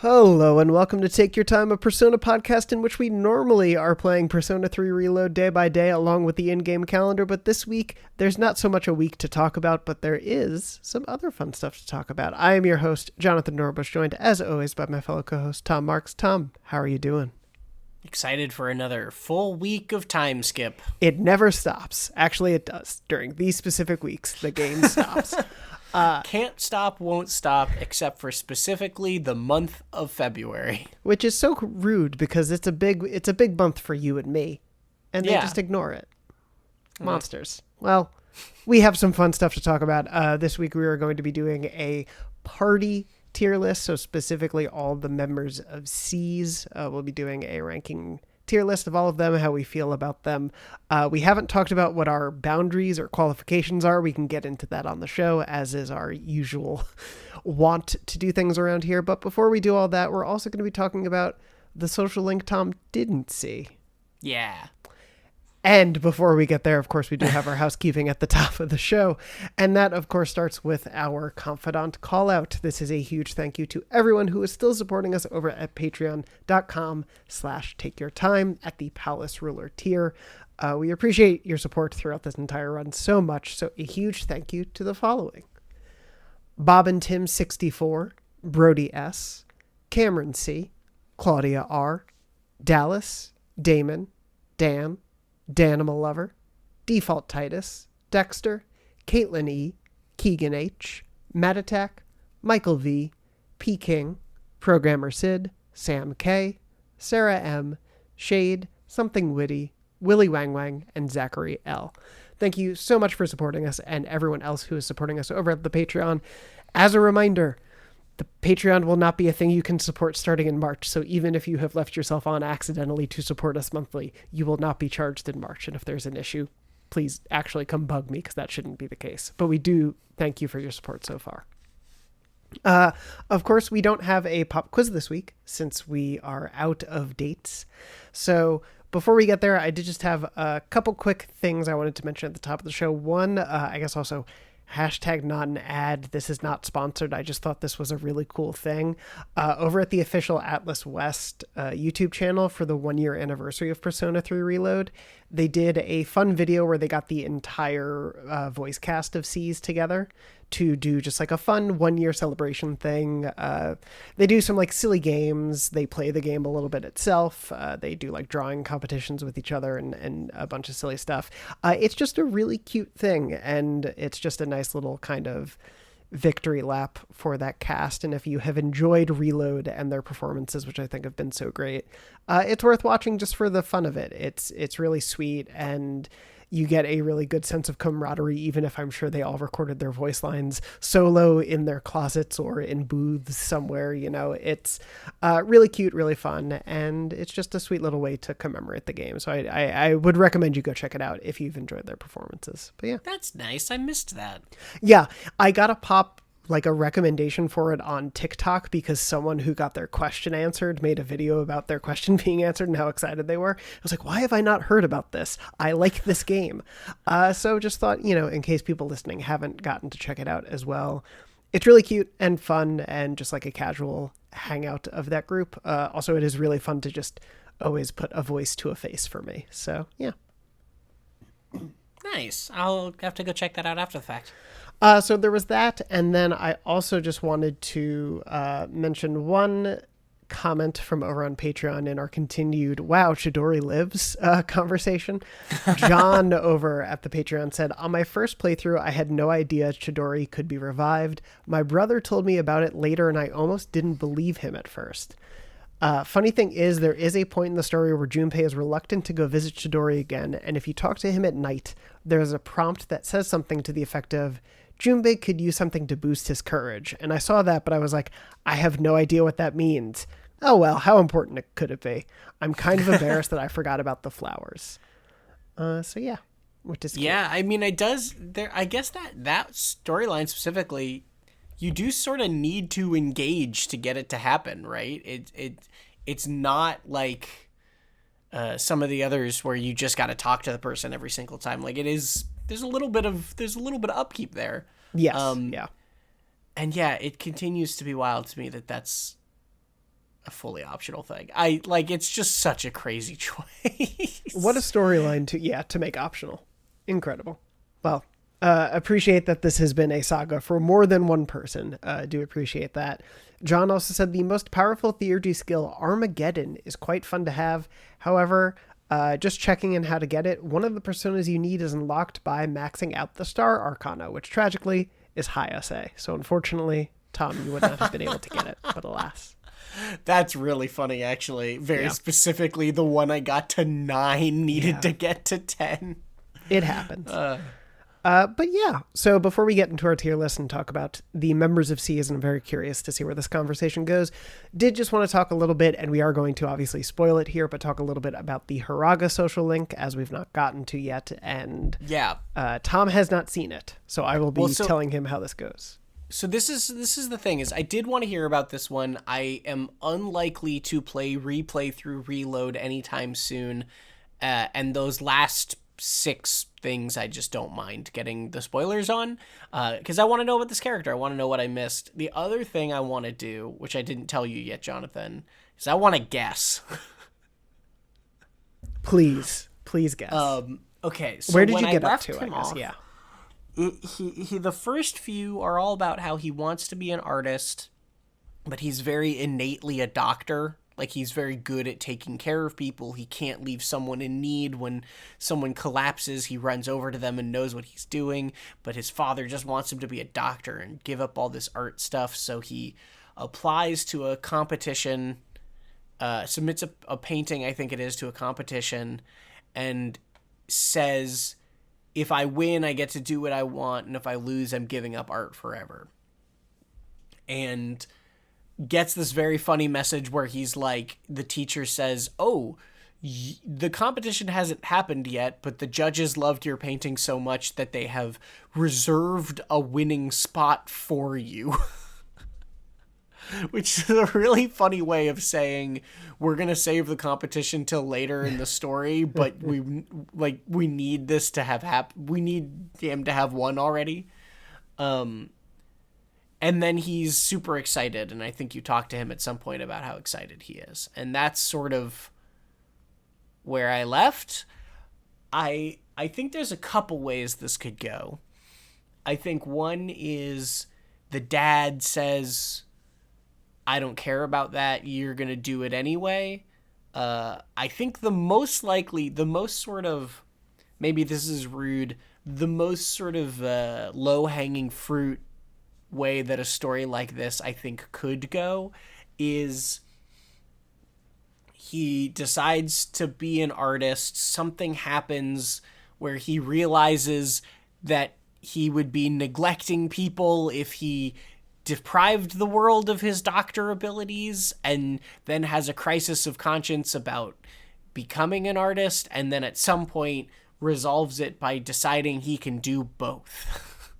Hello and welcome to Take Your Time, a Persona podcast in which we normally are playing Persona 3 Reload day by day along with the in-game calendar, but this week there's not so much a week to talk about, but there is some other fun stuff to talk about. I am your host, Jonathon Dornbush, joined as always by my fellow co-host, Tom Marks. Tom, how are you doing? Excited for another full week of time skip. It never stops. Actually, it does. During these specific weeks, the game stops. Can't stop, won't stop, except for specifically the month of February. Which is so rude because it's a big month for you and me, and they just ignore it. Monsters. Well, we have some fun stuff to talk about. This week we are going to be doing a party tier list, so specifically all the members of S.E.E.S. We'll be doing a ranking tier list of all of them, how we feel about them. We haven't talked about what our boundaries or qualifications are. We can get into that on the show, as is our usual want to do things around here. But before we do all that, we're also going to be talking about the social link Tom didn't see. Yeah. And before we get there, of course, we do have our housekeeping at the top of the show. And that, of course, starts with our confidant call out. This is a huge thank you to everyone who is still supporting us over at patreon.com/takeyourtime at the Palace Ruler tier. We appreciate your support throughout this entire run so much. So a huge thank you to the following: Bob and Tim 64, Brody S, Cameron C, Claudia R, Dallas, Damon, Dan, Danimal Lover, Default Titus, Dexter, Caitlin E, Keegan H, Matt Attack, Michael V, P King, Programmer Sid, Sam K, Sarah M, Shade, Something Witty, Willy Wang Wang, and Zachary L. Thank you so much for supporting us and everyone else who is supporting us over at the Patreon. As a reminder, the Patreon will not be a thing you can support starting in March, so even if you have left yourself on accidentally to support us monthly, you will not be charged in March. And if there's an issue, please actually come bug me, because that shouldn't be the case. But we do thank you for your support so far. Of course, we don't have a pop quiz this week since we are out of dates. So before we get there, I did just have a couple quick things I wanted to mention at the top of the show. One, I guess also, hashtag not an ad. This is not sponsored. I just thought this was a really cool thing. Over at the official Atlas West YouTube channel for the 1 year anniversary of Persona 3 Reload, they did a fun video where they got the entire voice cast of S.E.E.S together to do just like a fun 1 year celebration thing. They do some like silly games. They play the game a little bit itself. They do like drawing competitions with each other and a bunch of silly stuff. It's just a really cute thing, and it's just a nice little kind of victory lap for that cast. And if you have enjoyed Reload and their performances, which I think have been so great, it's worth watching just for the fun of it. It's really sweet, and you get a really good sense of camaraderie, even if I'm sure they all recorded their voice lines solo in their closets or in booths somewhere. You know, it's really cute, really fun, and it's just a sweet little way to commemorate the game. So I would recommend you go check it out if you've enjoyed their performances. But yeah. That's nice. I missed that. Yeah, I got a pop like a recommendation for it on TikTok because someone who got their question answered made a video about their question being answered and how excited they were. I was like, why have I not heard about this? I like this game. So just thought, you know, in case people listening haven't gotten to check it out as well. It's really cute and fun and just like a casual hangout of that group. Also, it is really fun to just always put a voice to a face for me. So, yeah. Nice. I'll have to go check that out after the fact. So there was that, and then I also just wanted to mention one comment from over on Patreon in our continued "Wow, Chidori lives" conversation. John over at the Patreon said, "On my first playthrough, I had no idea Chidori could be revived. My brother told me about it later, and I almost didn't believe him at first. Funny thing is, there is a point in the story where Junpei is reluctant to go visit Chidori again, and if you talk to him at night, there's a prompt that says something to the effect of, Junpei could use something to boost his courage. And I saw that, but I was like, I have no idea what that means. Oh well, how important could it be? I'm kind of embarrassed that I forgot about the flowers." So yeah, which is yeah. cute. I mean, it does. There, I guess that storyline specifically, you do sort of need to engage to get it to happen, right? It's not like some of the others where you just got to talk to the person every single time. Like it is. There's a little bit of upkeep there. Yes. Yeah. And yeah, it continues to be wild to me that that's a fully optional thing. I like, it's just such a crazy choice. What a storyline to make optional. Incredible. Well, appreciate that this has been a saga for more than one person. Do appreciate that. John also said the most powerful Theurgy skill, Armageddon, is quite fun to have. However, just checking in how to get it, one of the personas you need is unlocked by maxing out the Star Arcana, which tragically is high SA. So unfortunately, Tom, you would not have been able to get it, but alas. That's really funny, actually. Very specifically, the one I got to 9 needed to get to 10. It happens. But yeah, so before we get into our tier list and talk about the members of S.E.E.S, and I'm very curious to see where this conversation goes, did just want to talk a little bit, and we are going to obviously spoil it here, but talk a little bit about the Hiraga social link, as we've not gotten to yet, and Tom has not seen it, so I will be telling him how this goes. So this is the thing, is I did want to hear about this one. I am unlikely to replay through Reload anytime soon, and those last 6 things I just don't mind getting the spoilers on, because I want to know about this character. I want to know what I missed. The other thing I want to do, which I didn't tell you yet, Jonathan, is I want to guess. Please guess. Okay, so where did you get up to, I guess? Yeah. He the first few are all about how he wants to be an artist, but he's very innately a doctor. Like, he's very good at taking care of people. He can't leave someone in need. When someone collapses, he runs over to them and knows what he's doing. But his father just wants him to be a doctor and give up all this art stuff. So he applies to a competition, submits a painting, I think it is, to a competition, and says, if I win, I get to do what I want, and if I lose, I'm giving up art forever. And gets this very funny message where he's like, the teacher says, the competition hasn't happened yet, but the judges loved your painting so much that they have reserved a winning spot for you. Which is a really funny way of saying, we're going to save the competition till later in the story, but we need this to have we need him to have won already. And then he's super excited, and I think you talked to him at some point about how excited he is. And that's sort of where I left. I think there's a couple ways this could go. I think one is the dad says, I don't care about that, you're going to do it anyway. I think the most sort of, maybe this is rude, the most sort of low-hanging fruit way that a story like this I think could go is he decides to be an artist. Something happens where he realizes that he would be neglecting people if he deprived the world of his doctor abilities, and then has a crisis of conscience about becoming an artist, and then at some point resolves it by deciding he can do both.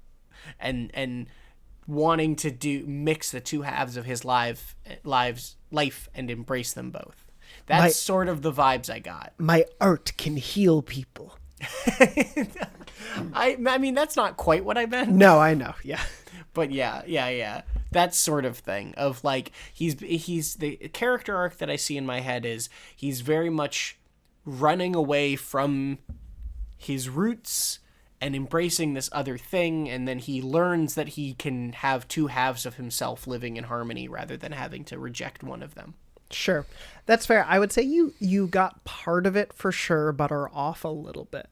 and wanting to mix the two halves of his life and embrace them both. That's sort of the vibes I got. My art can heal people. I mean, that's not quite what I meant. No, I know. Yeah. But yeah. That sort of thing of like, he's the character arc that I see in my head is he's very much running away from his roots and embracing this other thing, and then he learns that he can have two halves of himself living in harmony rather than having to reject one of them. Sure. That's fair. I would say you got part of it for sure, but are off a little bit.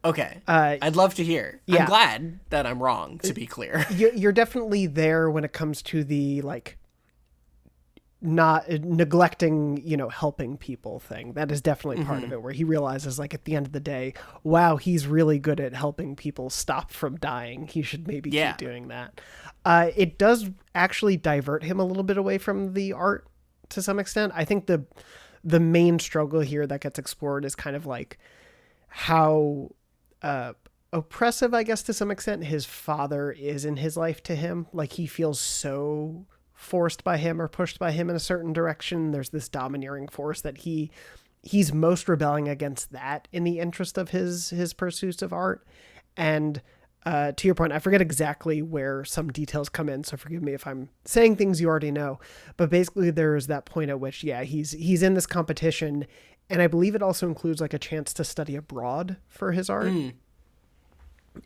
Okay. I'd love to hear. Yeah. I'm glad that I'm wrong, to be clear. You're definitely there when it comes to the, like, not neglecting, helping people thing. That is definitely part of it, where he realizes, like, at the end of the day, wow, he's really good at helping people stop from dying. He should maybe keep doing that. It does actually divert him a little bit away from the art to some extent. I think the main struggle here that gets explored is kind of like how oppressive, I guess, to some extent, his father is in his life to him. Like, he feels so forced by him or pushed by him in a certain direction. There's this domineering force that he's most rebelling against that in the interest of his pursuits of art. And To your point, I forget exactly where some details come in, so forgive me if I'm saying things you already know. But basically, there's that point at which, yeah, he's in this competition, and I believe it also includes like a chance to study abroad for his art.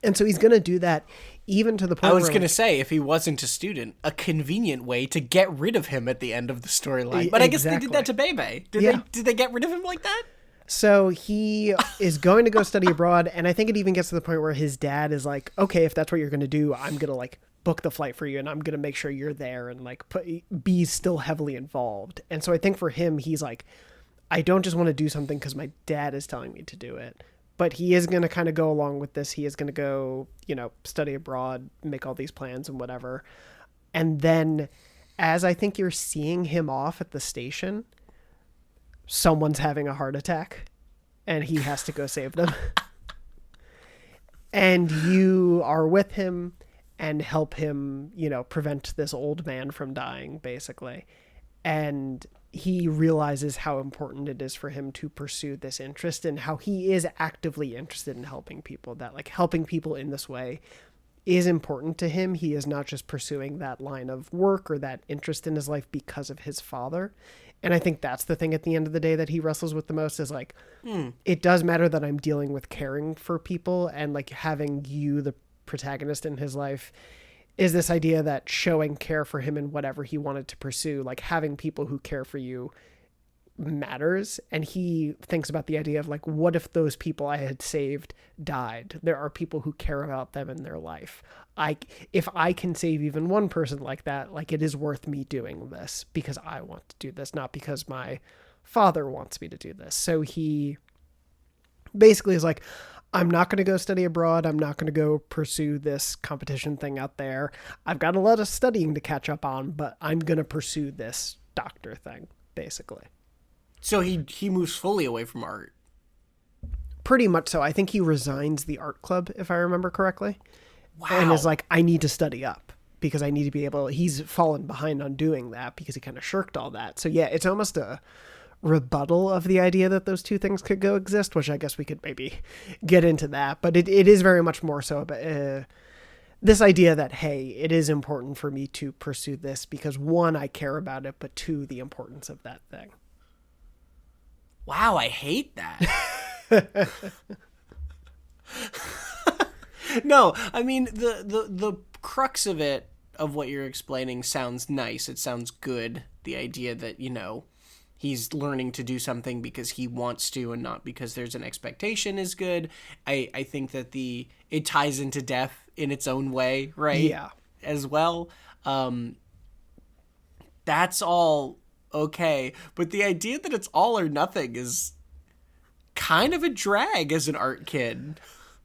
And so he's going to do that, even to the point I was where, going to like, say, if he wasn't a student, a convenient way to get rid of him at the end of the storyline. But I guess they did that to Bebe. Did they get rid of him like that? So he is going to go study abroad, and I think it even gets to the point where his dad is like, okay, if that's what you're going to do, I'm going to like book the flight for you, and I'm going to make sure you're there and like be still heavily involved. And so I think for him, he's like, I don't just want to do something because my dad is telling me to do it, but he is going to kind of go along with this. He is going to go, study abroad, make all these plans and whatever. And then as I think you're seeing him off at the station, someone's having a heart attack and he has to go save them. And you are with him and help him, prevent this old man from dying, basically. And he realizes how important it is for him to pursue this interest and how he is actively interested in helping people, that like helping people in this way is important to him. He is not just pursuing that line of work or that interest in his life because of his father. And I think that's the thing at the end of the day that he wrestles with the most is like, it does matter that I'm dealing with caring for people, and like having you, the protagonist in his life, is this idea that showing care for him in whatever he wanted to pursue, like having people who care for you matters. And he thinks about the idea of like, what if those people I had saved died? There are people who care about them in their life. If I can save even one person like that, like it is worth me doing this because I want to do this, not because my father wants me to do this. So he basically is like, I'm not going to go study abroad. I'm not going to go pursue this competition thing out there. I've got a lot of studying to catch up on, but I'm going to pursue this doctor thing, basically. So he moves fully away from art. Pretty much so. I think he resigns the art club, if I remember correctly. Wow. And is like, I need to study up because I need to be able, he's fallen behind on doing that because he kind of shirked all that. So yeah, it's almost a rebuttal of the idea that those two things could coexist, which I guess we could maybe get into that. But it is very much more so about this idea that, hey, it is important for me to pursue this because one, I care about it, but two, the importance of that thing. Wow, I hate that. No, I mean, the crux of it, of what you're explaining, sounds nice. It sounds good. The idea that, he's learning to do something because he wants to and not because there's an expectation is good. I think that it ties into death in its own way, right? Yeah. As well. That's all okay. But the idea that it's all or nothing is kind of a drag as an art kid.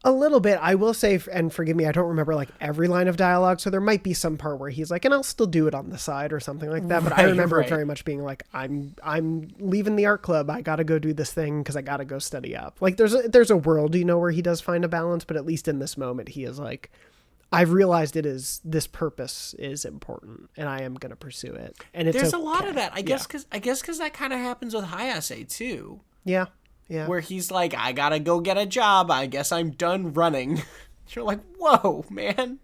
A little bit, I will say, and forgive me, I don't remember like every line of dialogue, so there might be some part where he's like, and I'll still do it on the side or something like that. But I remember it very much being like, I'm leaving the art club. I got to go do this thing because I got to go study up. Like there's a world, where he does find a balance, but at least in this moment, he is like, I've realized this purpose is important and I am going to pursue it. And there's a lot of that, I guess, because that kind of happens with Hayase too. Yeah. Yeah. Where he's like, I gotta go get a job. I guess I'm done running. You're like, whoa, man.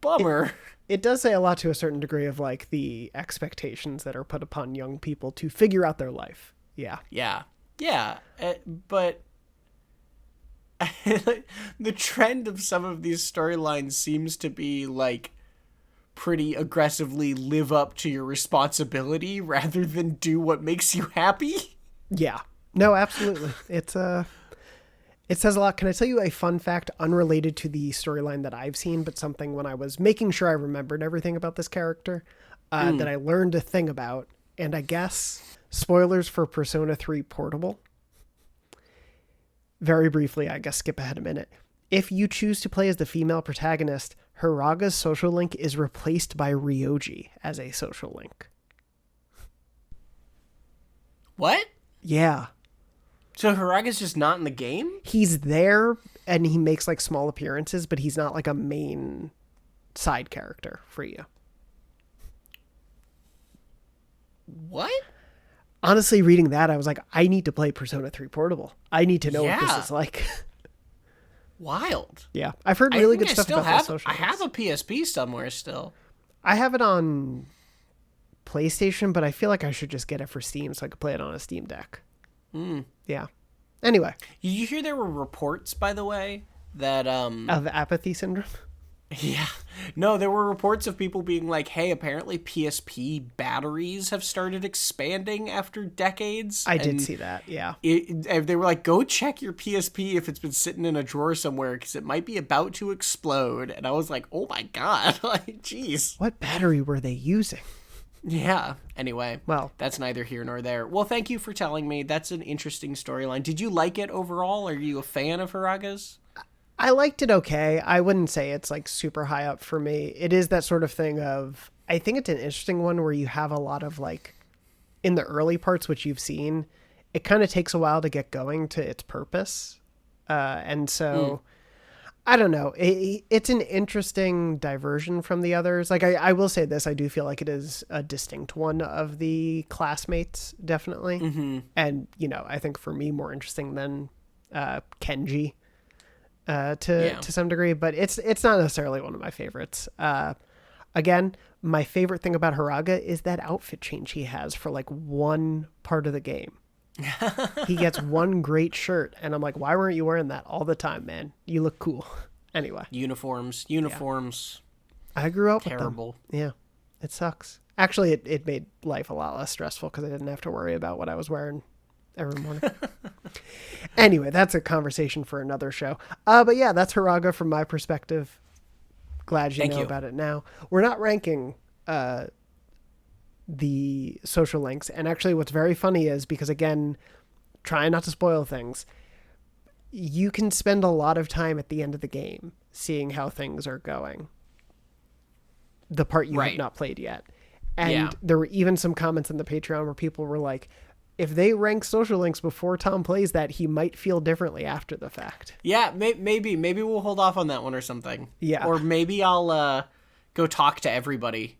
Bummer. It does say a lot to a certain degree of like the expectations that are put upon young people to figure out their life. Yeah. Yeah. Yeah. But the trend of some of these storylines seems to be like pretty aggressively live up to your responsibility rather than do what makes you happy. Yeah. No, absolutely. It says a lot. Can I tell you a fun fact unrelated to the storyline that I've seen, but something when I was making sure I remembered everything about this character that I learned a thing about, and I guess spoilers for Persona 3 Portable. Very briefly, I guess skip ahead a minute. If you choose to play as the female protagonist, Hiraga's social link is replaced by Ryoji as a social link. What? Yeah. So Hiraga's just not in the game? He's there and he makes like small appearances, but he's not like a main side character for you. What? Honestly, reading that, I was like, I need to play Persona 3 Portable. I need to know what this is like. Wild. Yeah, I've heard I really think good I stuff still about have. those social I have links. a PSP somewhere still. I have it on PlayStation, but I feel like I should just get it for Steam so I could play it on a Steam Deck. Yeah. Anyway, Did you hear there were reports, by the way, that of apathy syndrome. yeah. No, there were reports of people being like, hey, apparently PSP batteries have started expanding after decades. I did see that. Yeah. They were like, go check your PSP if it's been sitting in a drawer somewhere because it might be about to explode. And I was like, oh my God. Like, jeez. What battery were they using? Yeah. Anyway, Well, that's neither here nor there. Well, thank you for telling me. That's an interesting storyline. Did you like it overall? Are you a fan of Hiraga's? I liked it okay. I wouldn't say it's like super high up for me. It is that sort of thing of, I think it's an interesting one where you have a lot of like, in the early parts, which you've seen, it kind of takes a while to get going to its purpose. And so, I don't know. It's an interesting diversion from the others. Like, I will say this, I do feel like it is a distinct one of the classmates, definitely. Mm-hmm. And, you know, I think for me, more interesting than Kenji. To some degree, but it's not necessarily one of my favorites. Again, my favorite thing about Hiraga is that outfit change he has for like one part of the game. He gets one great shirt, and I'm like, why weren't you wearing that all the time, man? You look cool. Anyway, Uniforms. I grew up Terrible. with them. Yeah, it sucks. Actually, it made life a lot less stressful because I didn't have to worry about what I was wearing every morning. Anyway, that's a conversation for another show. But yeah, that's Hiraga from my perspective. Glad you know about it now. We're not ranking the social links. And actually what's very funny is, because again, trying not to spoil things, you can spend a lot of time at the end of the game seeing how things are going. The part you have not played yet. And there were even some comments in the Patreon where people were like, if they rank social links before Tom plays that, he might feel differently after the fact. Yeah, maybe we'll hold off on that one or something. Yeah. Or maybe I'll go talk to everybody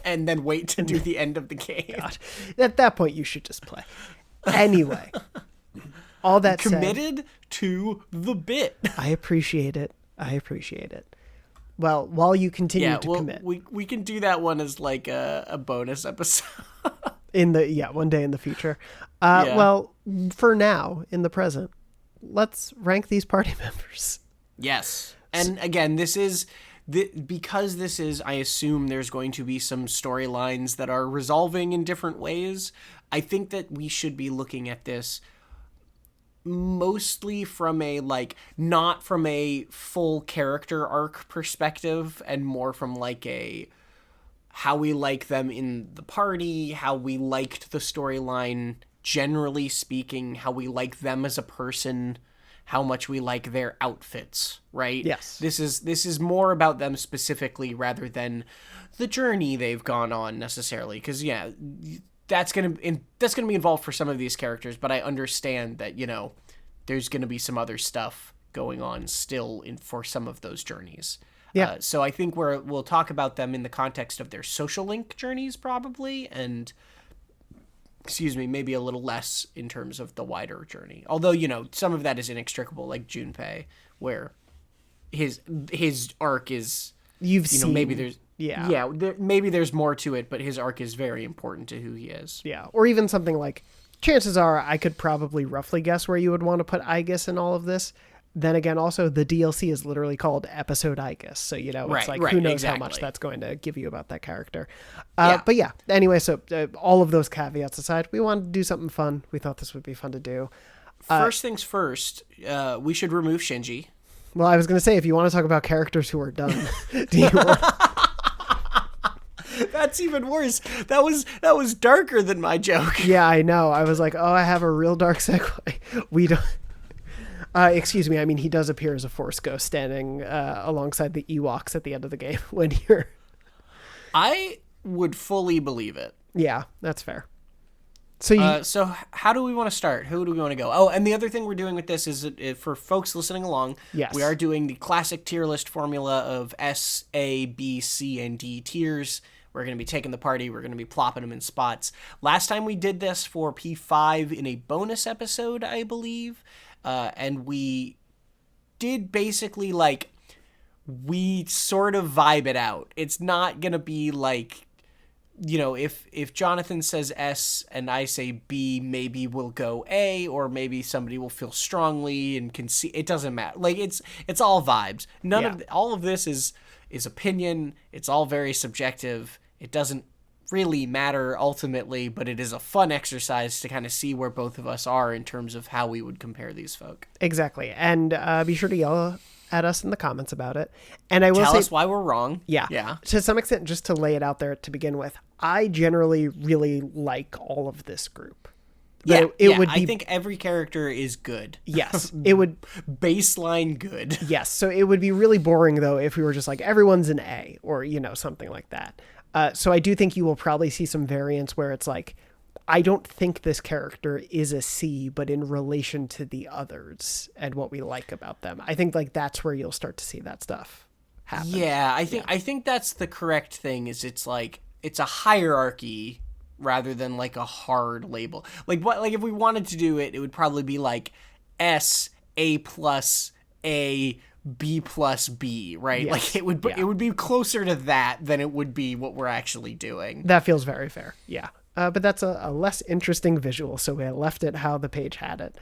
and then wait to do the end of the game. God. At that point, you should just play. Anyway, all that committed to the bit. I appreciate it. Well, while you continue to commit. We can do that one as like a bonus episode. One day in the future. Well, for now, in the present, let's rank these party members. Yes. And again, because this is, I assume there's going to be some storylines that are resolving in different ways. I think that we should be looking at this mostly from a, like, not from a full character arc perspective and more from like a how we like them in the party, how we liked the storyline generally speaking, how we like them as a person, how much we like their outfits, right? Yes. This is more about them specifically rather than the journey they've gone on necessarily, because that's gonna be involved for some of these characters, but I understand that, you know, there's gonna be some other stuff going on still for some of those journeys. Yeah. So I think we'll talk about them in the context of their social link journeys probably, and maybe a little less in terms of the wider journey. Although, you know, some of that is inextricable, like Junpei, where his arc is, maybe there's maybe there's more to it, but his arc is very important to who he is. Yeah. Or even something like, chances are I could probably roughly guess where you would want to put Aegis in all of this. Then again, also, the DLC is literally called Episode Aegis. So, you know, it's who knows how much that's going to give you about that character. But yeah, anyway, so all of those caveats aside, we wanted to do something fun. We thought this would be fun to do. First things first, we should remove Shinji. Well, I was going to say, if you want to talk about characters who are done, do you want... That's even worse. That was darker than my joke. Yeah, I know. I was like, oh, I have a real dark segue. We don't... excuse me. I mean, he does appear as a Force ghost standing alongside the Ewoks at the end of the game when you're... I would fully believe it. Yeah, that's fair. So how do we want to start? Who do we want to go? Oh, and the other thing we're doing with this is for folks listening along, yes, we are doing the classic tier list formula of S, A, B, C, and D tiers. We're going to be taking the party. We're going to be plopping them in spots. Last time we did this for P5 in a bonus episode, I believe. And we did basically like we sort of vibe it out. It's not gonna be like, you know, if Jonathon says S and I say B, maybe we'll go A, or maybe somebody will feel strongly and can see. It doesn't matter. Like it's all vibes. All of this is opinion. It's all very subjective. It doesn't really matter ultimately, but it is a fun exercise to kind of see where both of us are in terms of how we would compare these folk. Exactly. And be sure to yell at us in the comments about it. And I will Tell say, us why we're wrong. Yeah. To some extent, just to lay it out there to begin with, I generally really like all of this group. But it would be, I think every character is good. Yes. It would baseline good. Yes. So it would be really boring though if we were just like everyone's an A or, you know, something like that. So I do think you will probably see some variants where it's like, I don't think this character is a C, but in relation to the others and what we like about them, I think like that's where you'll start to see that stuff happen. Yeah, I think that's the correct thing. Is it's like it's a hierarchy rather than like a hard label. Like what? Like if we wanted to do it, it would probably be like S, A plus A, B plus B, right? Yes. Like it would be closer to that than it would be what we're actually doing. That feels very fair. Yeah. But that's a less interesting visual, so we left it how the page had it.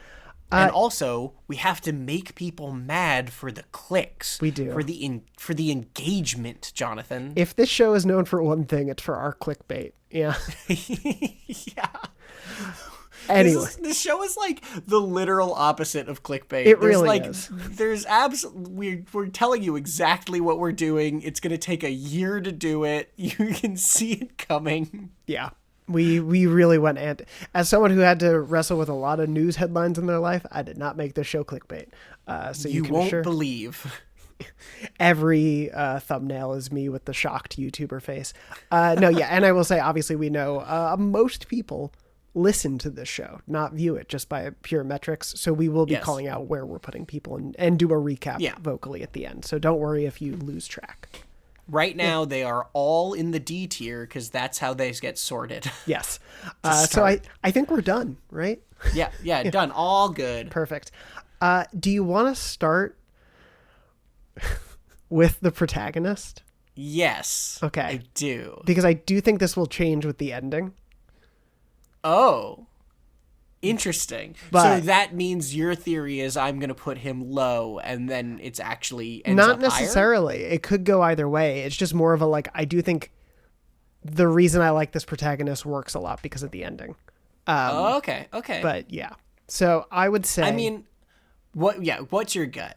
And also, we have to make people mad for the clicks. We do. For the engagement, Jonathon. If this show is known for one thing, it's for our clickbait. Yeah. Yeah. Anyway. This show is like the literal opposite of clickbait. It really is. There's we're telling you exactly what we're doing. It's going to take a year to do it. You can see it coming. Yeah. We really went, and as someone who had to wrestle with a lot of news headlines in their life, I did not make this show clickbait. So you can won't believe. Every thumbnail is me with the shocked YouTuber face. No, yeah, and I will say, obviously, we know most people listen to this show, not view it just by pure metrics. So we will be calling out where we're putting people and do a recap vocally at the end. So don't worry if you lose track. Right now, they are all in the D tier because that's how they get sorted. Yes. So I think we're done, right? Yeah, done. All good. Perfect. Do you want to start with the protagonist? Yes. Okay. I do. Because I do think this will change with the ending. Oh. Interesting. But so that means your theory is I'm going to put him low and then it's actually ends not up necessarily. Higher? It could go either way. It's just more of a like, I do think the reason I like this protagonist works a lot because of the ending. Okay. But yeah. So I would say, I mean, what's your gut?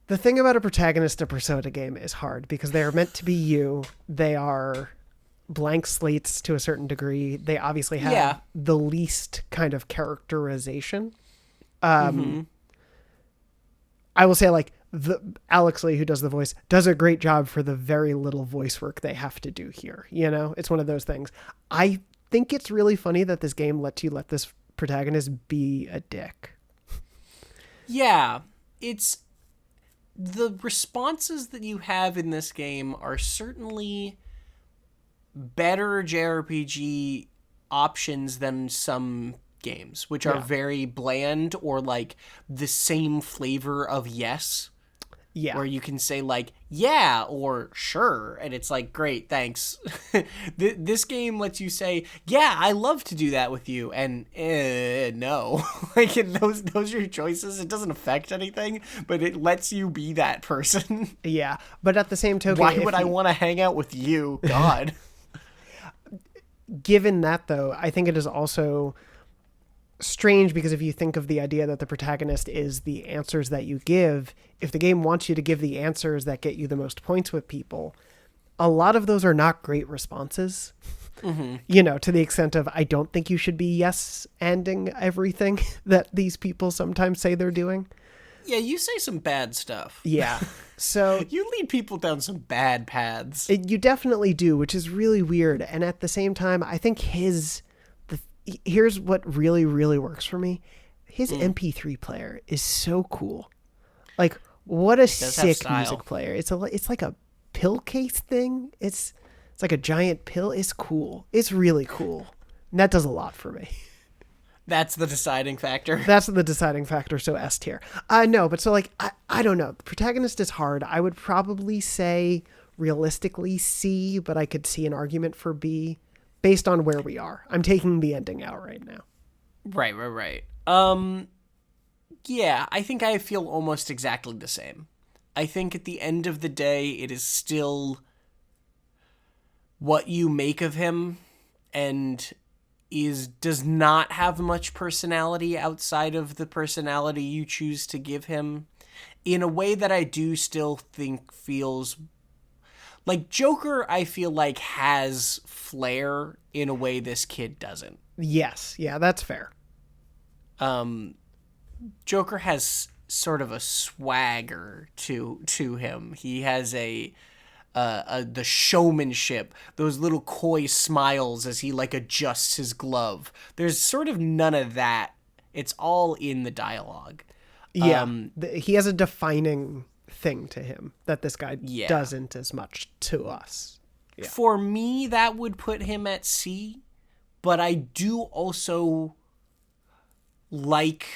The thing about a protagonist in a Persona game is hard because they are meant to be you. They are blank slates to a certain degree. They obviously have the least kind of characterization. I will say like the Alex Lee, who does the voice, does a great job for the very little voice work they have to do here. You know, it's one of those things. I think it's really funny that this game lets you let this protagonist be a dick. Yeah. It's the responses that you have in this game are certainly better JRPG options than some games, which are very bland or like the same flavor of yes. Yeah. Where you can say like, yeah, or sure. And it's like, great, thanks. This game lets you say, yeah, I love to do that with you. And no, like those are your choices. It doesn't affect anything, but it lets you be that person. Yeah. But at the same token, why would I want to hang out with you? God. Given that though, I think it is also strange because if you think of the idea that the protagonist is the answers that you give, if the game wants you to give the answers that get you the most points with people, a lot of those are not great responses. You know, to the extent of, I don't think you should be yes-anding everything that these people sometimes say they're doing. Yeah, you say some bad stuff. Yeah. So you lead people down some bad paths. You definitely do, which is really weird. And at the same time, I think here's what really, really works for me. His MP3 player is so cool. Like, what a sick music player. It's like a pill case thing. It's like a giant pill. It's cool. It's really cool. And that does a lot for me. That's the deciding factor. That's the deciding factor, so S tier. No, but so like, I don't know. The protagonist is hard. I would probably say realistically C, but I could see an argument for B based on where we are. I'm taking the ending out right now. Right. Yeah, I think I feel almost exactly the same. I think at the end of the day, it is still what you make of him, and does not have much personality outside of the personality you choose to give him, in a way that I do still think feels like Joker. I feel like has flair in a way this kid doesn't. Yes, yeah, that's fair. Joker has sort of a swagger to him. He has the showmanship, those little coy smiles as he like adjusts his glove. There's sort of none of that. It's all in the dialogue. Yeah, he has a defining thing to him that this guy doesn't as much to us. Yeah. For me, that would put him at C, but I do also like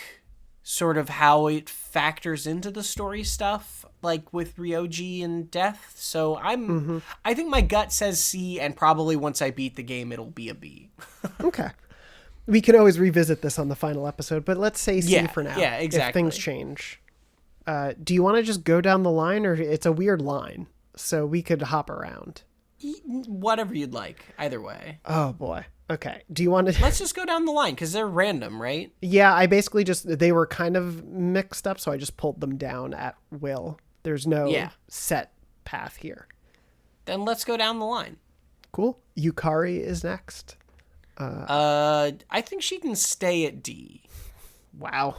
sort of how it factors into the story stuff, like with Ryoji and death. So I think my gut says C, and probably once I beat the game, it'll be a B. Okay. We can always revisit this on the final episode, but let's say C for now. Yeah, exactly. If things change. Do you want to just go down the line, or it's a weird line, so we could hop around? Whatever you'd like, either way. Oh, boy. Okay. Do you want to... Let's just go down the line, because they're random, right? Yeah, I basically they were kind of mixed up, so I just pulled them down at will. There's no set path here. Then let's go down the line. Cool. Yukari is next. I think she can stay at D. Wow.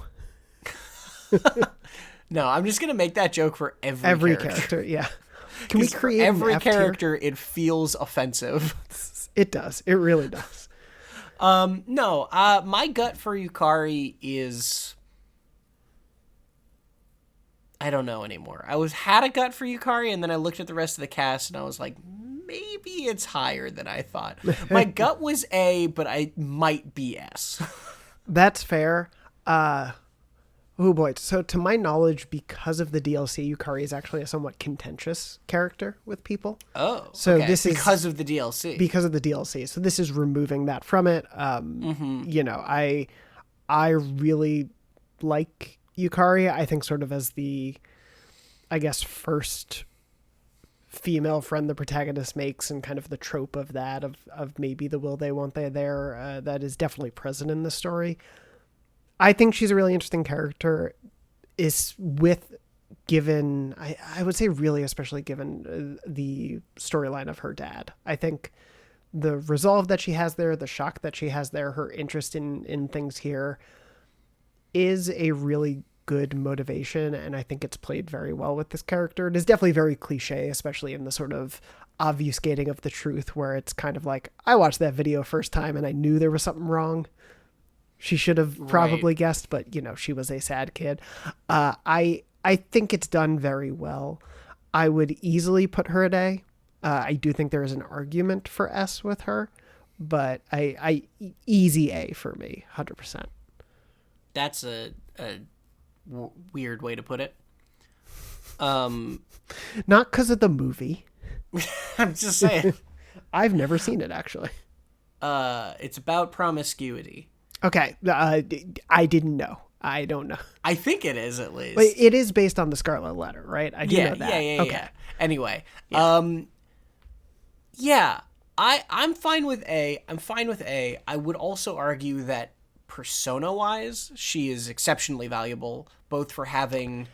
No, I'm just going to make that joke for every character. Yeah. Can we create every character? It feels offensive. It does. It really does. No, my gut for Yukari is, I don't know anymore. I had a gut for Yukari, and then I looked at the rest of the cast, and I was like, maybe it's higher than I thought. My gut was A, but I might be S. That's fair. Oh boy. So to my knowledge, because of the DLC, Yukari is actually a somewhat contentious character with people. Oh, so okay. This is because of the DLC. Because of the DLC. So this is removing that from it. You know, I really like Yukari. I think sort of as the, I guess, first female friend the protagonist makes, and kind of the trope of that, of maybe the will they, won't they there, that is definitely present in the story. I think she's a really interesting character, given, I would say really, especially given the storyline of her dad. I think the resolve that she has there, the shock that she has there, her interest in things here is a really good motivation. And I think it's played very well with this character. It is definitely very cliche, especially in the sort of obfuscating of the truth, where it's kind of like, I watched that video first time and I knew there was something wrong. She should have probably guessed, but, you know, she was a sad kid. I think it's done very well. I would easily put her at A. I do think there is an argument for S with her, but I easy A for me, 100%. That's a weird way to put it. Not because of the movie. I'm just saying. I've never seen it, actually. It's about promiscuity. Okay, I didn't know. I don't know. I think it is, at least. But it is based on the Scarlet Letter, right? I do know that. Yeah. Okay. Anyway, I'm fine with A. I would also argue that persona-wise, she is exceptionally valuable, both for having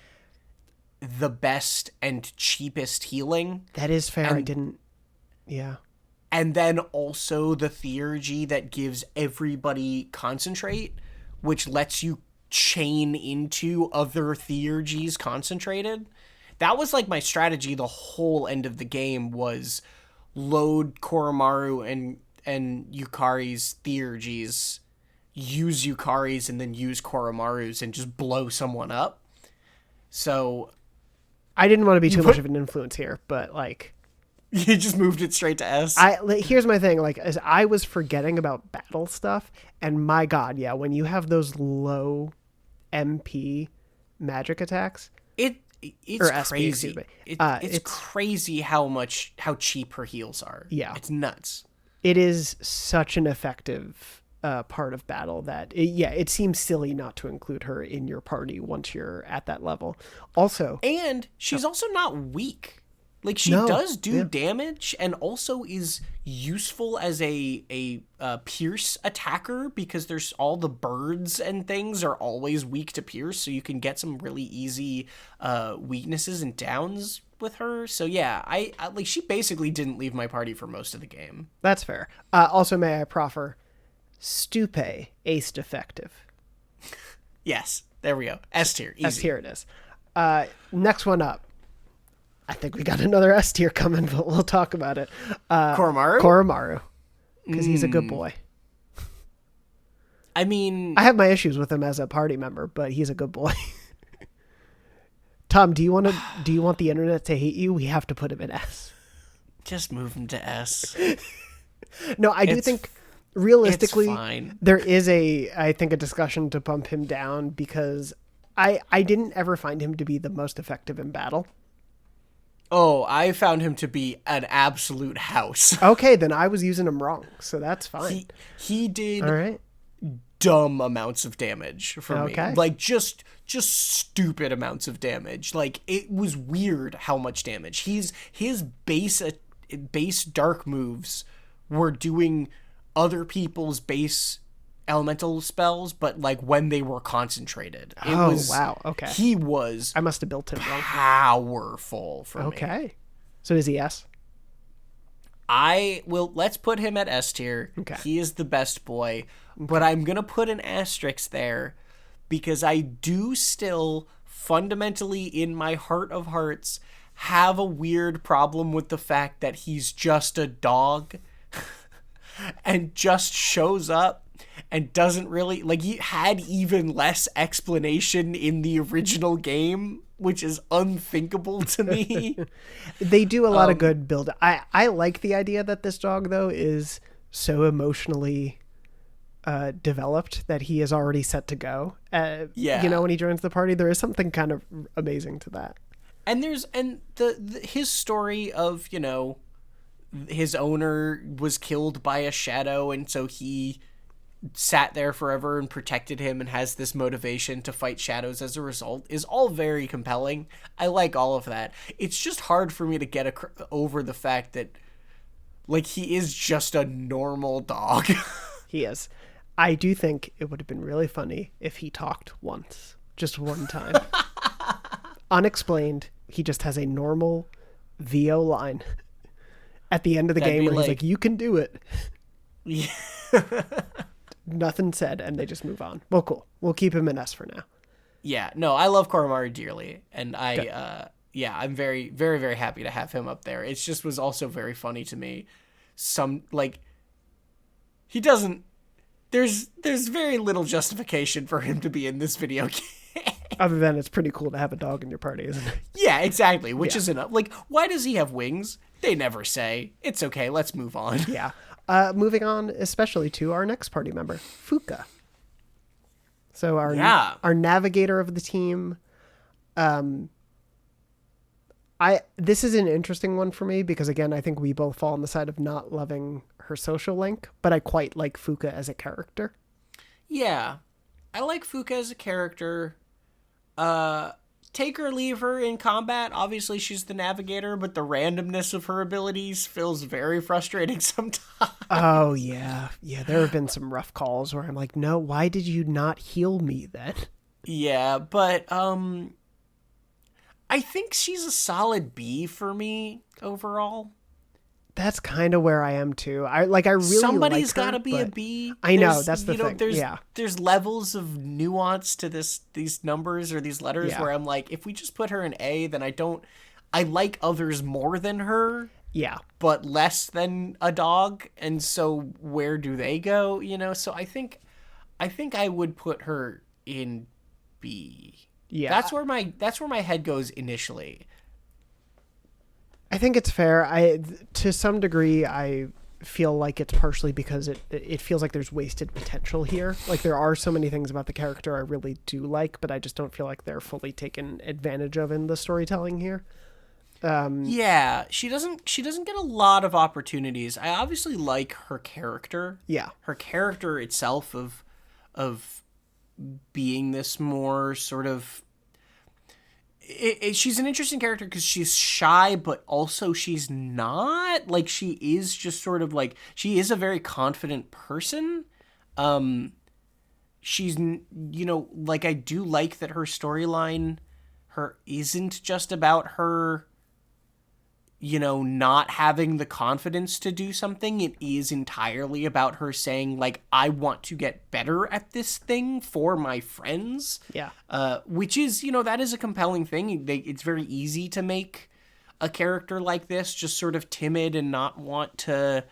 the best and cheapest healing. That is fair. Yeah. And then also the Theurgy that gives everybody concentrate, which lets you chain into other Theurgies concentrated. That was like my strategy the whole end of the game, was load Koromaru and Yukari's Theurgies, use Yukari's, and then use Koromaru's and just blow someone up. So I didn't want to be too much of an influence here, but like, You just moved it straight to S. Here's my thing. Like, as I was forgetting about battle stuff, and my God, yeah, when you have those low MP magic attacks, it's SP, crazy. It's it's crazy how cheap her heals are. Yeah. It's nuts. It is such an effective part of battle that it seems silly not to include her in your party once you're at that level. Also, and she's also not weak. Like, she No, does do yeah. damage, and also is useful as a pierce attacker, because there's all the birds and things are always weak to pierce, so you can get some really easy weaknesses and downs with her. So yeah, I like, she basically didn't leave my party for most of the game. that's fair. Also, may I proffer, Stupe aced effective. Yes, there we go. S tier, easy. S tier it is. Next one up. I think we got another S tier coming, but we'll talk about it. Koromaru, because he's a good boy. I mean, I have my issues with him as a party member, but he's a good boy. Tom, do you want the internet to hate you? We have to put him in S. just move him to S. No, I do think realistically it's fine. there is I think a discussion to bump him down, because I didn't ever find him to be the most effective in battle. Oh, I found him to be an absolute house. Okay, then I was using him wrong, so that's fine. He did All right. dumb amounts of damage for me. Okay. Like, just stupid amounts of damage. Like, it was weird how much damage. His base dark moves were doing other people's base elemental spells, but like when they were concentrated. Wow. Okay. He was I must have built him wrong. powerful for me. Okay. So is he S? Let's put him at S tier. Okay. He is the best boy, but I'm going to put an asterisk there because I do still fundamentally, in my heart of hearts, have a weird problem with the fact that he's just a dog and just shows up and doesn't really, like, he had even less explanation in the original game, which is unthinkable to me. They do a lot of good build. I like the idea that this dog, though, is so emotionally developed that he is already set to go. Yeah. You know, when he joins the party, there is something kind of amazing to that. And his story of, you know, his owner was killed by a shadow, and so he sat there forever and protected him and has this motivation to fight shadows as a result is all very compelling. I like all of that. It's just hard for me to get over the fact that, like, he is just a normal dog. He is. I do think it would have been really funny if he talked once. Just one time. Unexplained. He just has a normal VO line at the end of the game where he's like, you can do it. Yeah. Nothing said, and they just move on. Well, cool. We'll keep him in S for now. Yeah, no, I love Koromaru dearly, and I'm very, very, very happy to have him up there. It just was also very funny to me. He doesn't. There's very little justification for him to be in this video game. Other than it's pretty cool to have a dog in your party, isn't it? Yeah, exactly. Which is enough. Like, why does he have wings? They never say. It's okay. Let's move on. Yeah. Moving on, especially to our next party member, Fuka. So our navigator of the team. This is an interesting one for me because, again, I think we both fall on the side of not loving her social link, but I quite like Fuka as a character. Yeah, I like Fuka as a character. Take her or leave her in combat. Obviously, she's the navigator, but the randomness of her abilities feels very frustrating sometimes. Oh, yeah. Yeah, there have been some rough calls where I'm like, no, why did you not heal me then? Yeah, but I think she's a solid B for me overall. That's kind of where I am too. I really somebody's got to be a B. I know, that's the thing. There's levels of nuance to these numbers or these letters where I'm like, if we just put her in A, then I like others more than her. Yeah. But less than a dog, and so where do they go? You know, so I think I would put her in B. Yeah. That's where my head goes initially. I think it's fair. To some degree, I feel like it's partially because it feels like there's wasted potential here. Like there are so many things about the character I really do like, but I just don't feel like they're fully taken advantage of in the storytelling here. Yeah, she doesn't get a lot of opportunities. I obviously like her character. Yeah. Her character itself of being this more sort of she's an interesting character because she's shy, but also she's not. Like, she is just sort of like, she is a very confident person. She's, like, I do like that her storyline, isn't just about her, not having the confidence to do something. It is entirely about her saying, like, I want to get better at this thing for my friends. Yeah. Which is, that is a compelling thing. It's very easy to make a character like this just sort of timid and not want to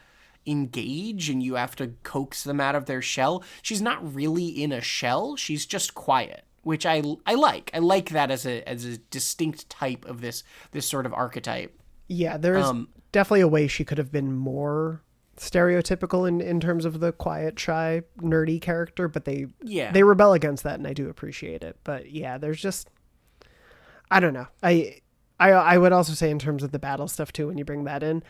engage, and you have to coax them out of their shell. She's not really in a shell. She's just quiet, which I like. I like that as a distinct type of this sort of archetype. Yeah, there is definitely a way she could have been more stereotypical in terms of the quiet, shy, nerdy character, but they rebel against that, and I do appreciate it. But yeah, there's just, I don't know. I would also say in terms of the battle stuff too, when you bring that in,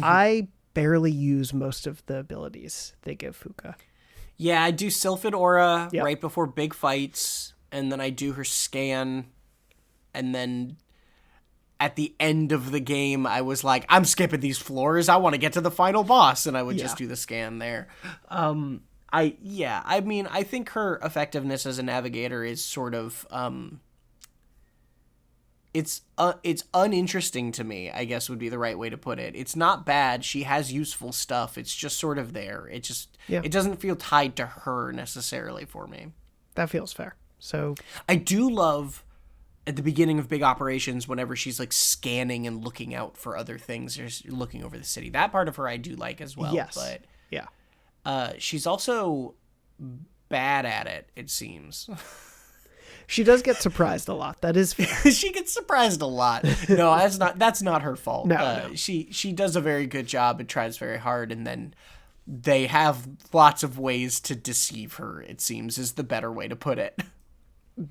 I barely use most of the abilities they give Fuka. Yeah, I do Sylphid Aura right before big fights, and then I do her scan, and then at the end of the game, I was like, I'm skipping these floors. I want to get to the final boss. And I would just do the scan there. I think her effectiveness as a navigator is sort of, it's uninteresting to me, I guess would be the right way to put it. It's not bad. She has useful stuff. It's just sort of there. It just, it doesn't feel tied to her necessarily for me. That feels fair. So I do love at the beginning of big operations, whenever she's like scanning and looking out for other things, or looking over the city, that part of her I do like as well. Yes. But yeah, she's also bad at it. It seems she does get surprised a lot. That is fair. She gets surprised a lot. No, that's not her fault. No. She does a very good job and tries very hard, and then they have lots of ways to deceive her. It seems is the better way to put it.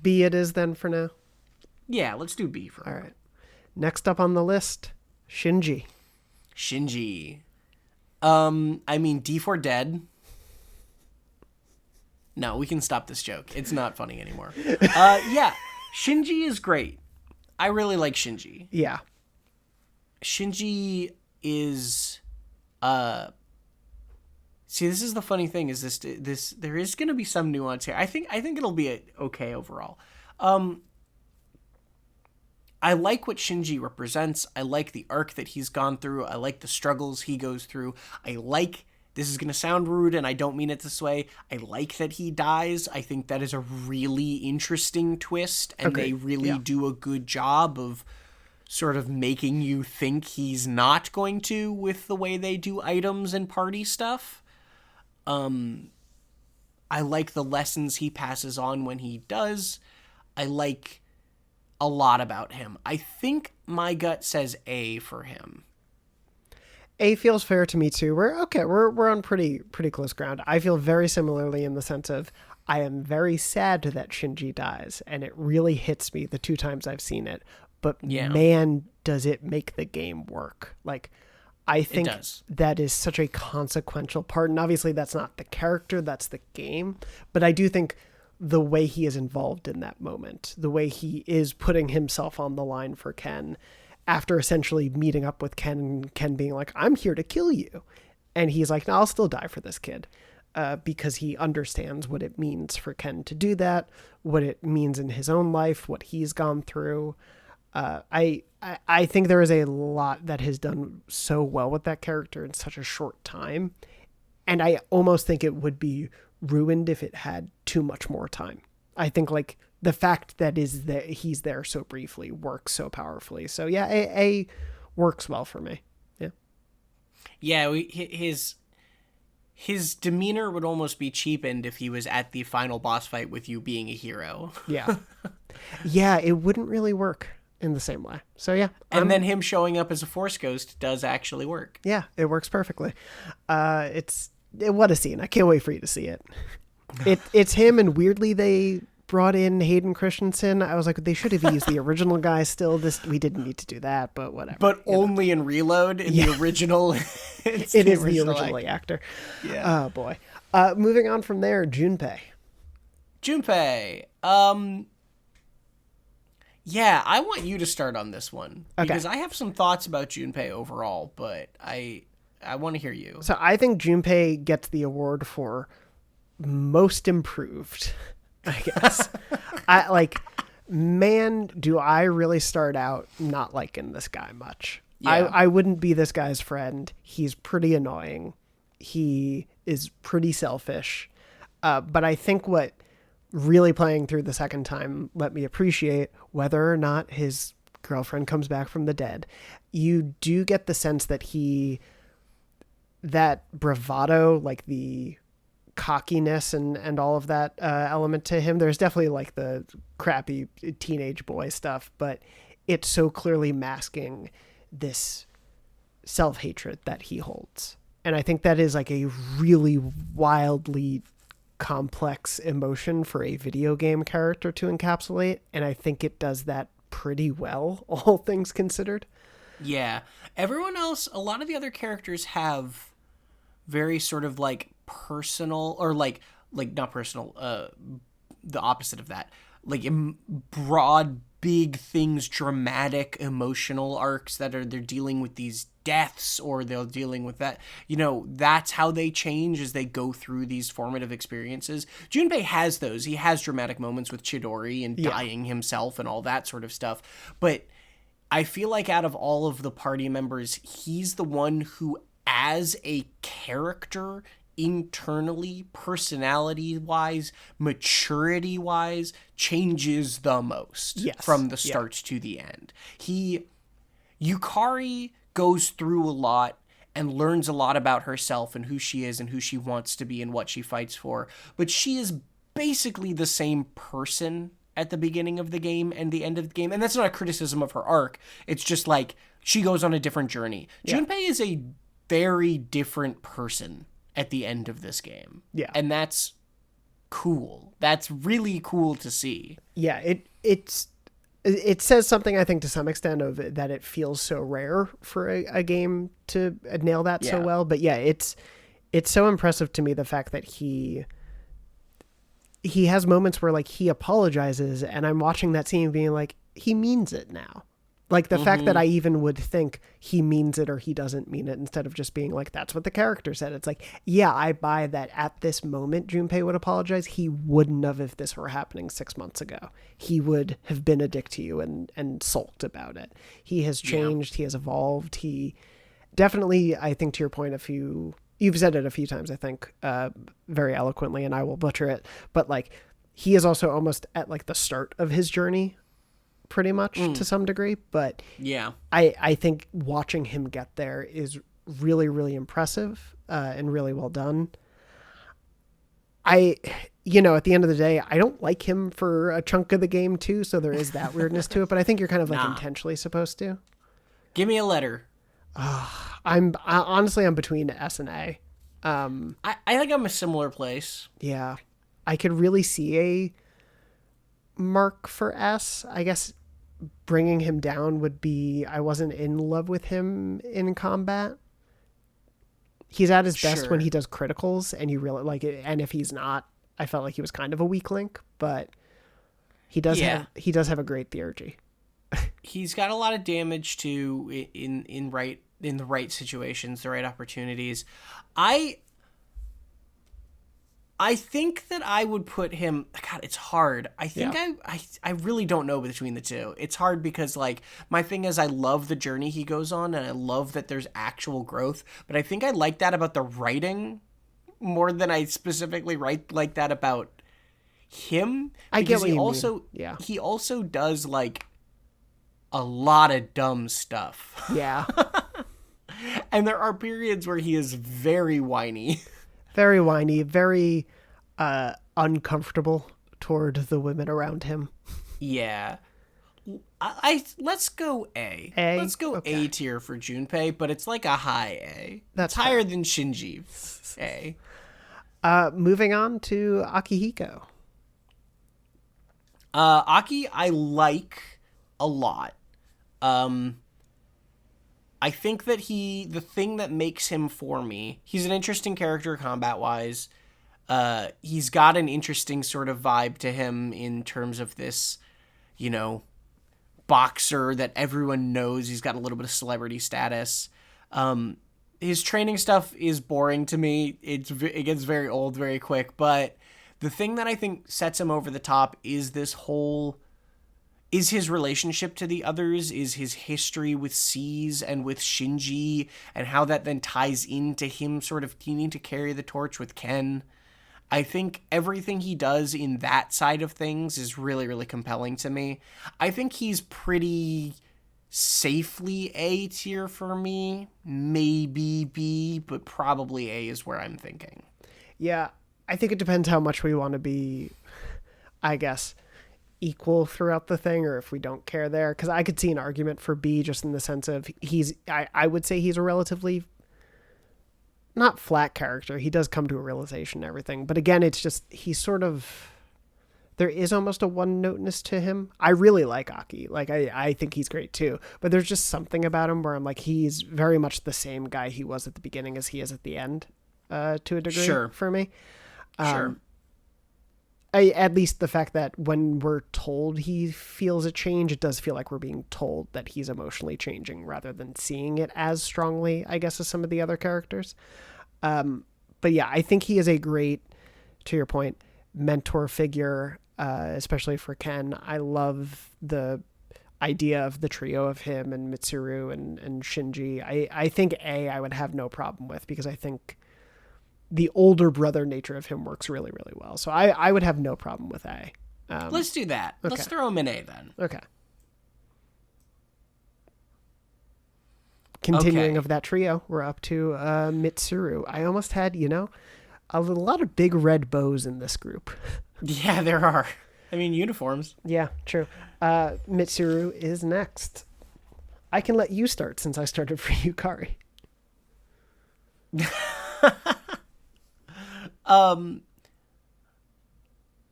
B it is then for now. Yeah, let's do B for all right. Next up on the list, Shinji. I mean, D for dead. No, we can stop this joke. It's not funny anymore. Yeah, Shinji is great. I really like Shinji. Yeah. Shinji is see, this is the funny thing is this there is going to be some nuance here. I think it'll be okay overall. I like what Shinji represents. I like the arc that he's gone through. I like the struggles he goes through. I like, this is going to sound rude and I don't mean it this way, I like that he dies. I think that is a really interesting twist, and they really do a good job of sort of making you think he's not going to with the way they do items and party stuff. I like the lessons he passes on when he does. I like a lot about him. I think my gut says A for him. A feels fair to me too. We're on pretty close ground. I feel very similarly in the sense of I am very sad that Shinji dies, and it really hits me the two times I've seen it. But man, does it make the game work. Like, I think that is such a consequential part, and obviously that's not the character, that's the game. But I do think the way he is involved in that moment, the way he is putting himself on the line for Ken after essentially meeting up with Ken and Ken being like, I'm here to kill you. And he's like, no, I'll still die for this kid, because he understands what it means for Ken to do that, what it means in his own life, what he's gone through. I think there is a lot that has done so well with that character in such a short time. And I almost think it would be ruined if it had too much more time. I think like the fact that he's there so briefly works so powerfully. So yeah, A works well for me. Yeah. Yeah. His demeanor would almost be cheapened if he was at the final boss fight with you being a hero. Yeah. Yeah. It wouldn't really work. in the same way. So yeah. And then him showing up as a Force ghost does actually work. Yeah, it works perfectly. What a scene. I can't wait for you to see it. It's him, and weirdly they brought in Hayden Christensen. I was like, they should have used the original guy still. We didn't need to do that, but whatever. But only in Reload, in the original. It is the original actor. Yeah. Oh, boy. Moving on from there, Junpei. Yeah, I want you to start on this one. Okay. Because I have some thoughts about Junpei overall, but I want to hear you. So I think Junpei gets the award for most improved, I guess. Man, do I really start out not liking this guy much. Yeah. I wouldn't be this guy's friend. He's pretty annoying. He is pretty selfish. But I think what really playing through the second time let me appreciate, whether or not his girlfriend comes back from the dead, you do get the sense that that bravado, like the cockiness and all of that element to him. There's definitely like the crappy teenage boy stuff, but it's so clearly masking this self-hatred that he holds. And I think that is like a really wildly complex emotion for a video game character to encapsulate. And I think it does that pretty well, all things considered. Yeah. Everyone else, a lot of the other characters have very sort of like personal, or like not personal, the opposite of that, like broad, big things, dramatic, emotional arcs that they're dealing with these deaths, or they're dealing with that, that's how they change as they go through these formative experiences. Junpei has those. He has dramatic moments with Chidori and dying himself and all that sort of stuff. But I feel like out of all of the party members, he's the one who, as a character, internally, personality-wise, maturity-wise, changes the most from the start to the end. Yukari goes through a lot and learns a lot about herself and who she is and who she wants to be and what she fights for, but she is basically the same person at the beginning of the game and the end of the game, and that's not a criticism of her arc. It's just like she goes on a different journey. Junpei is a very different person at the end of this game. Yeah. And that's cool. That's really cool to see. Yeah, it says something, I think, to some extent, of that it feels so rare for a game to nail that so well. But yeah, it's so impressive to me, the fact that he has moments where like he apologizes, and I'm watching that scene being like, he means it now. Like the fact that I even would think he means it or he doesn't mean it, instead of just being like, that's what the character said. It's like, yeah, I buy that at this moment Junpei would apologize. He wouldn't have if this were happening 6 months ago. He would have been a dick to you and sulked about it. He has changed. He has evolved. He definitely, I think, to your point, you've said it a few times, I think, very eloquently, and I will butcher it. But like, he is also almost at like the start of his journey, pretty much, to some degree. But I think watching him get there is really, really impressive and really well done. At the end of the day, I don't like him for a chunk of the game too, so there is that weirdness to it, but I think you're kind of like intentionally supposed to. Give me a letter. Honestly, I'm between S and A. I think I'm a similar place. Yeah. I could really see a mark for S. I guess bringing him down would be, I wasn't in love with him in combat. He's at his best when he does criticals, and you really like it. And if he's not, I felt like he was kind of a weak link, but he does have a great Theurgy. He's got a lot of damage too in the right situations, the right opportunities. I think that I would put him, God, it's hard. I think I really don't know between the two. It's hard because, like, my thing is I love the journey he goes on, and I love that there's actual growth, but I think I like that about the writing more than I specifically like that about him. I get what you mean. Yeah. He also does, like, a lot of dumb stuff. Yeah. And there are periods where he is very whiny. Very whiny, very uncomfortable toward the women around him. Yeah. Let's go A. A? Let's go Okay. A tier for Junpei, but it's like a high A. That's it's higher than Shinji. A. Moving on to Akihiko. Aki, I like a lot. I think that the thing that makes him for me, he's an interesting character combat-wise. He's got an interesting sort of vibe to him in terms of this, boxer that everyone knows. He's got a little bit of celebrity status. His training stuff is boring to me. It gets very old very quick, but the thing that I think sets him over the top is his relationship to the others, is his history with S.E.E.S and with Shinji, and how that then ties into him sort of needing to carry the torch with Ken. I think everything he does in that side of things is really, really compelling to me. I think he's pretty safely A tier for me. Maybe B, but probably A is where I'm thinking. Yeah, I think it depends how much we want to be, I guess, equal throughout the thing, or if we don't care there. Because I could see an argument for B just in the sense of I would say he's a relatively not flat character. He does come to a realization and everything. But again, it's just, he's sort of, there is almost a one-noteness to him. I really like Aki. Like, I think he's great too. But there's just something about him where I'm like, he's very much the same guy he was at the beginning as he is at the end, to a degree, Sure. for me. Sure. At least the fact that when we're told he feels a change, it does feel like we're being told that he's emotionally changing rather than seeing it as strongly, I guess, as some of the other characters. But yeah, I think he is a great, to your point, mentor figure, especially for Ken. I love the idea of the trio of him and Mitsuru and Shinji. I think I would have no problem with, because I think the older brother nature of him works really, really well. So I would have no problem with A. Let's do that. Okay. Let's throw him in A then. Okay. Continuing Okay. of that trio, we're up to Mitsuru. I almost had, a lot of big red bows in this group. Yeah, there are. I mean, uniforms. Yeah, true. Mitsuru is next. I can let you start since I started for Yukari. All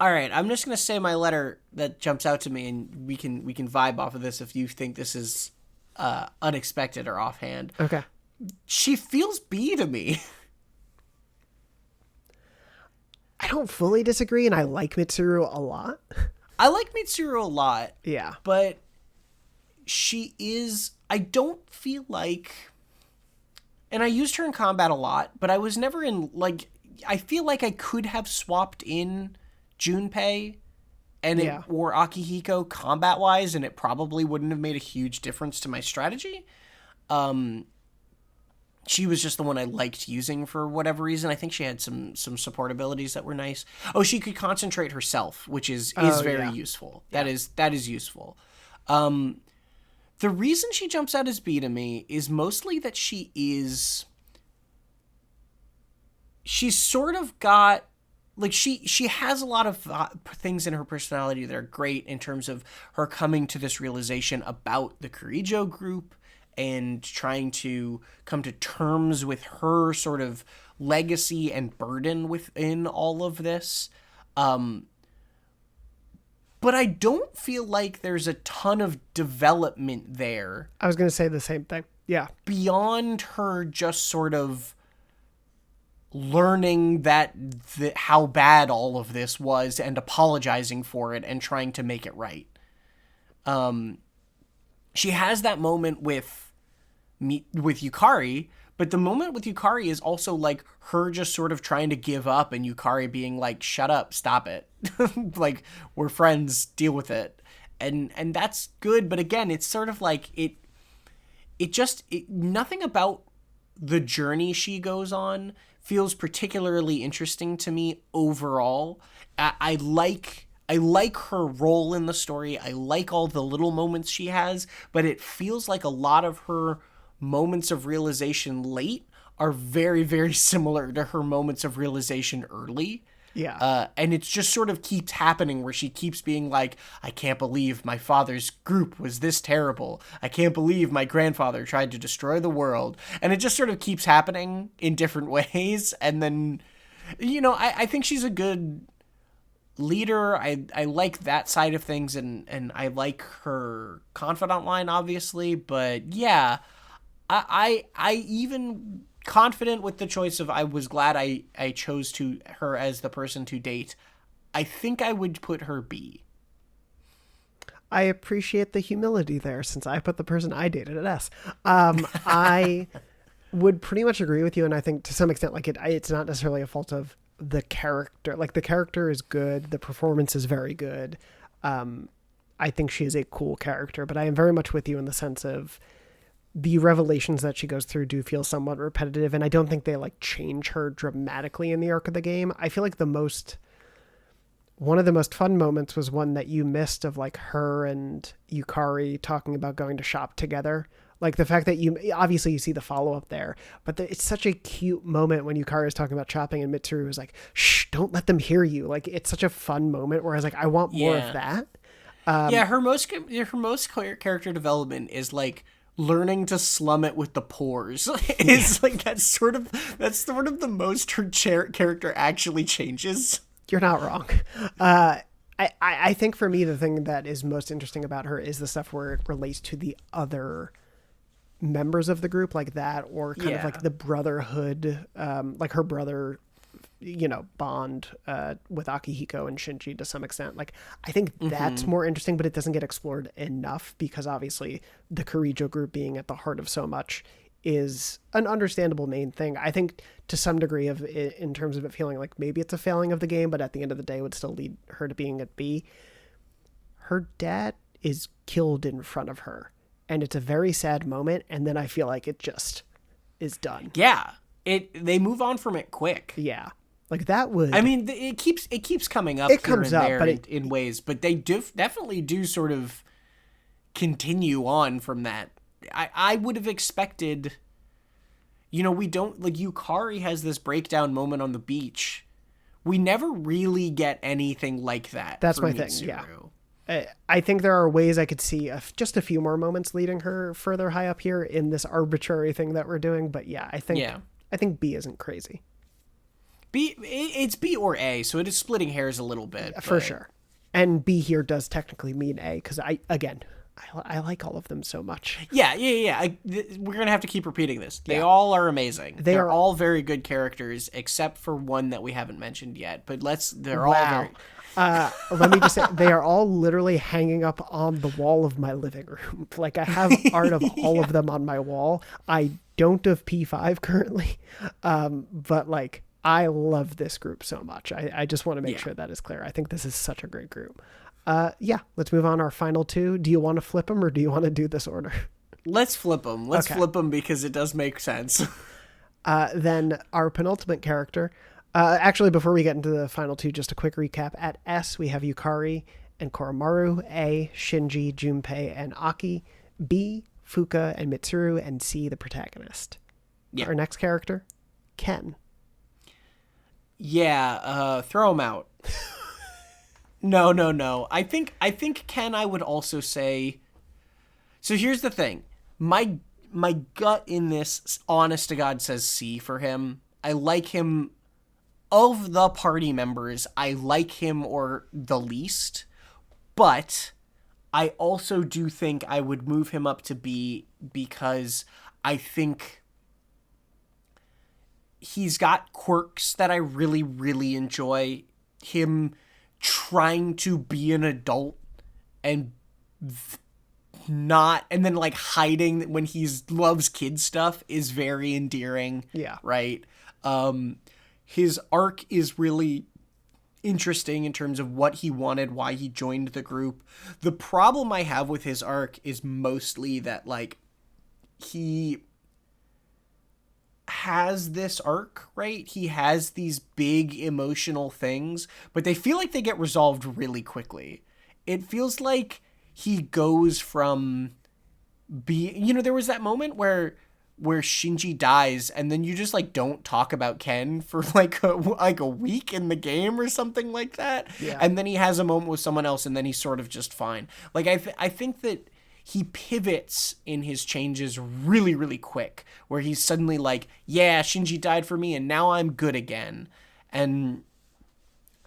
right, I'm just gonna say my letter that jumps out to me, and we can vibe off of this if you think this is unexpected or offhand. Okay. She feels B to me. I don't fully disagree, and I like Mitsuru a lot. I like Mitsuru a lot, Yeah. but she is. I don't feel like, and I used her in combat a lot, but I was never in like. I feel like I could have swapped in Junpei and Yeah. or Akihiko combat wise, and it probably wouldn't have made a huge difference to my strategy. She was just the one I liked using for whatever reason. I think she had some support abilities that were nice. Oh, she could concentrate herself, which is very yeah. useful. That is useful. The reason she jumps out as B to me is mostly that she's sort of got, like, she has a lot of things in her personality that are great in terms of her coming to this realization about the Kirijo group and trying to come to terms with her sort of legacy and burden within all of this. But I don't feel like there's a ton of development there I was going to say the same thing. Yeah. beyond her just sort of learning that how bad all of this was and apologizing for it and trying to make it right. She has that moment with Yukari, but the moment with Yukari is also like her just sort of trying to give up and Yukari being like, shut up, stop it. Like, we're friends, deal with it. And that's good, but again, it's sort of like nothing about the journey she goes on feels particularly interesting to me overall. I like her role in the story. I like all the little moments she has, but it feels like a lot of her moments of realization late are very, very similar to her moments of realization early. Yeah. And it just sort of keeps happening where she keeps being like, I can't believe my father's group was this terrible. I can't believe my grandfather tried to destroy the world. And it just sort of keeps happening in different ways. And then, I think she's a good leader. I like that side of things, and I like her confidant line, obviously. But yeah, I even confident with the choice of I was glad I chose her as the person to date. I think I would put her B. I appreciate the humility there, since I put the person I dated at S. I would pretty much agree with you, and I think to some extent, like it's not necessarily a fault of the character. Like, the character is good, the performance is very good. I think she is a cool character, but I am very much with you in the sense of the revelations that she goes through do feel somewhat repetitive, and I don't think they like change her dramatically in the arc of the game. I feel like one of the most fun moments was one that you missed, of like her and Yukari talking about going to shop together. Like, the fact that you see the follow-up there, but it's such a cute moment when Yukari is talking about shopping and Mitsuru is like, shh, don't let them hear you. Like, it's such a fun moment where I was like, I want more of that. Her most character development is like learning to slum it with the pores. It's like that's sort of the most her character actually changes. You're not wrong. I think for me, the thing that is most interesting about her is the stuff where it relates to the other members of the group, like that, or kind of like the brotherhood, like her brother, bond with Akihiko and Shinji to some extent. Like, I think that's more interesting, but it doesn't get explored enough because obviously the Kirijo group being at the heart of so much is an understandable main thing. I think to some degree of it, in terms of it feeling like maybe it's a failing of the game, but at the end of the day would still lead her to being at B. Her dad is killed in front of her, and it's a very sad moment, and then I feel like it just is done. Yeah. They move on from it quick. Yeah. Like, that would... I mean, it keeps coming up in ways, but they definitely do sort of continue on from that. I would have expected, we don't, like, Yukari has this breakdown moment on the beach. We never really get anything like that. That's my thing, yeah. I think there are ways I could see just a few more moments leading her further high up here in this arbitrary thing that we're doing, but yeah, I think B isn't crazy. It's B or A, so it is splitting hairs a little bit. For sure. And B here does technically mean A, because I like all of them so much. Yeah. We're going to have to keep repeating this. They all are amazing. They're all very good characters, except for one that we haven't mentioned yet. But they're all very... Let me just say, they are all literally hanging up on the wall of my living room. Like, I have art of all of them on my wall. I don't of P5 currently, but like, I love this group so much. I just want to make sure that is clear. I think this is such a great group. Let's move on. Our final two. Do you want to flip them, or do you want to do this order? Let's flip them. Flip them because it does make sense. Then our penultimate character. Actually, before we get into the final two, just a quick recap. At S, we have Yukari and Koromaru. A, Shinji, Junpei, and Aki. B, Fuka and Mitsuru. And C, the protagonist. Yeah. Our next character, Ken. Yeah, throw him out. No. I think Ken, I would also say... So here's the thing. My gut in this, honest to God, says C for him. I like him... Of the party members, I like him or the least, but I also do think I would move him up to B because I think he's got quirks that I really, really enjoy. Him trying to be an adult and then like hiding when he loves kid stuff is very endearing. Yeah. Right? His arc is really interesting in terms of what he wanted, why he joined the group. The problem I have with his arc is mostly that, like, he has this arc, right? He has these big emotional things, but they feel like they get resolved really quickly. It feels like he goes from there was that moment where where Shinji dies and then you just like don't talk about Ken for like a week in the game or something like that. Yeah. And then he has a moment with someone else and then he's sort of just fine. Like I think that he pivots in his changes really, really quick, where he's suddenly like, yeah, Shinji died for me and now I'm good again. And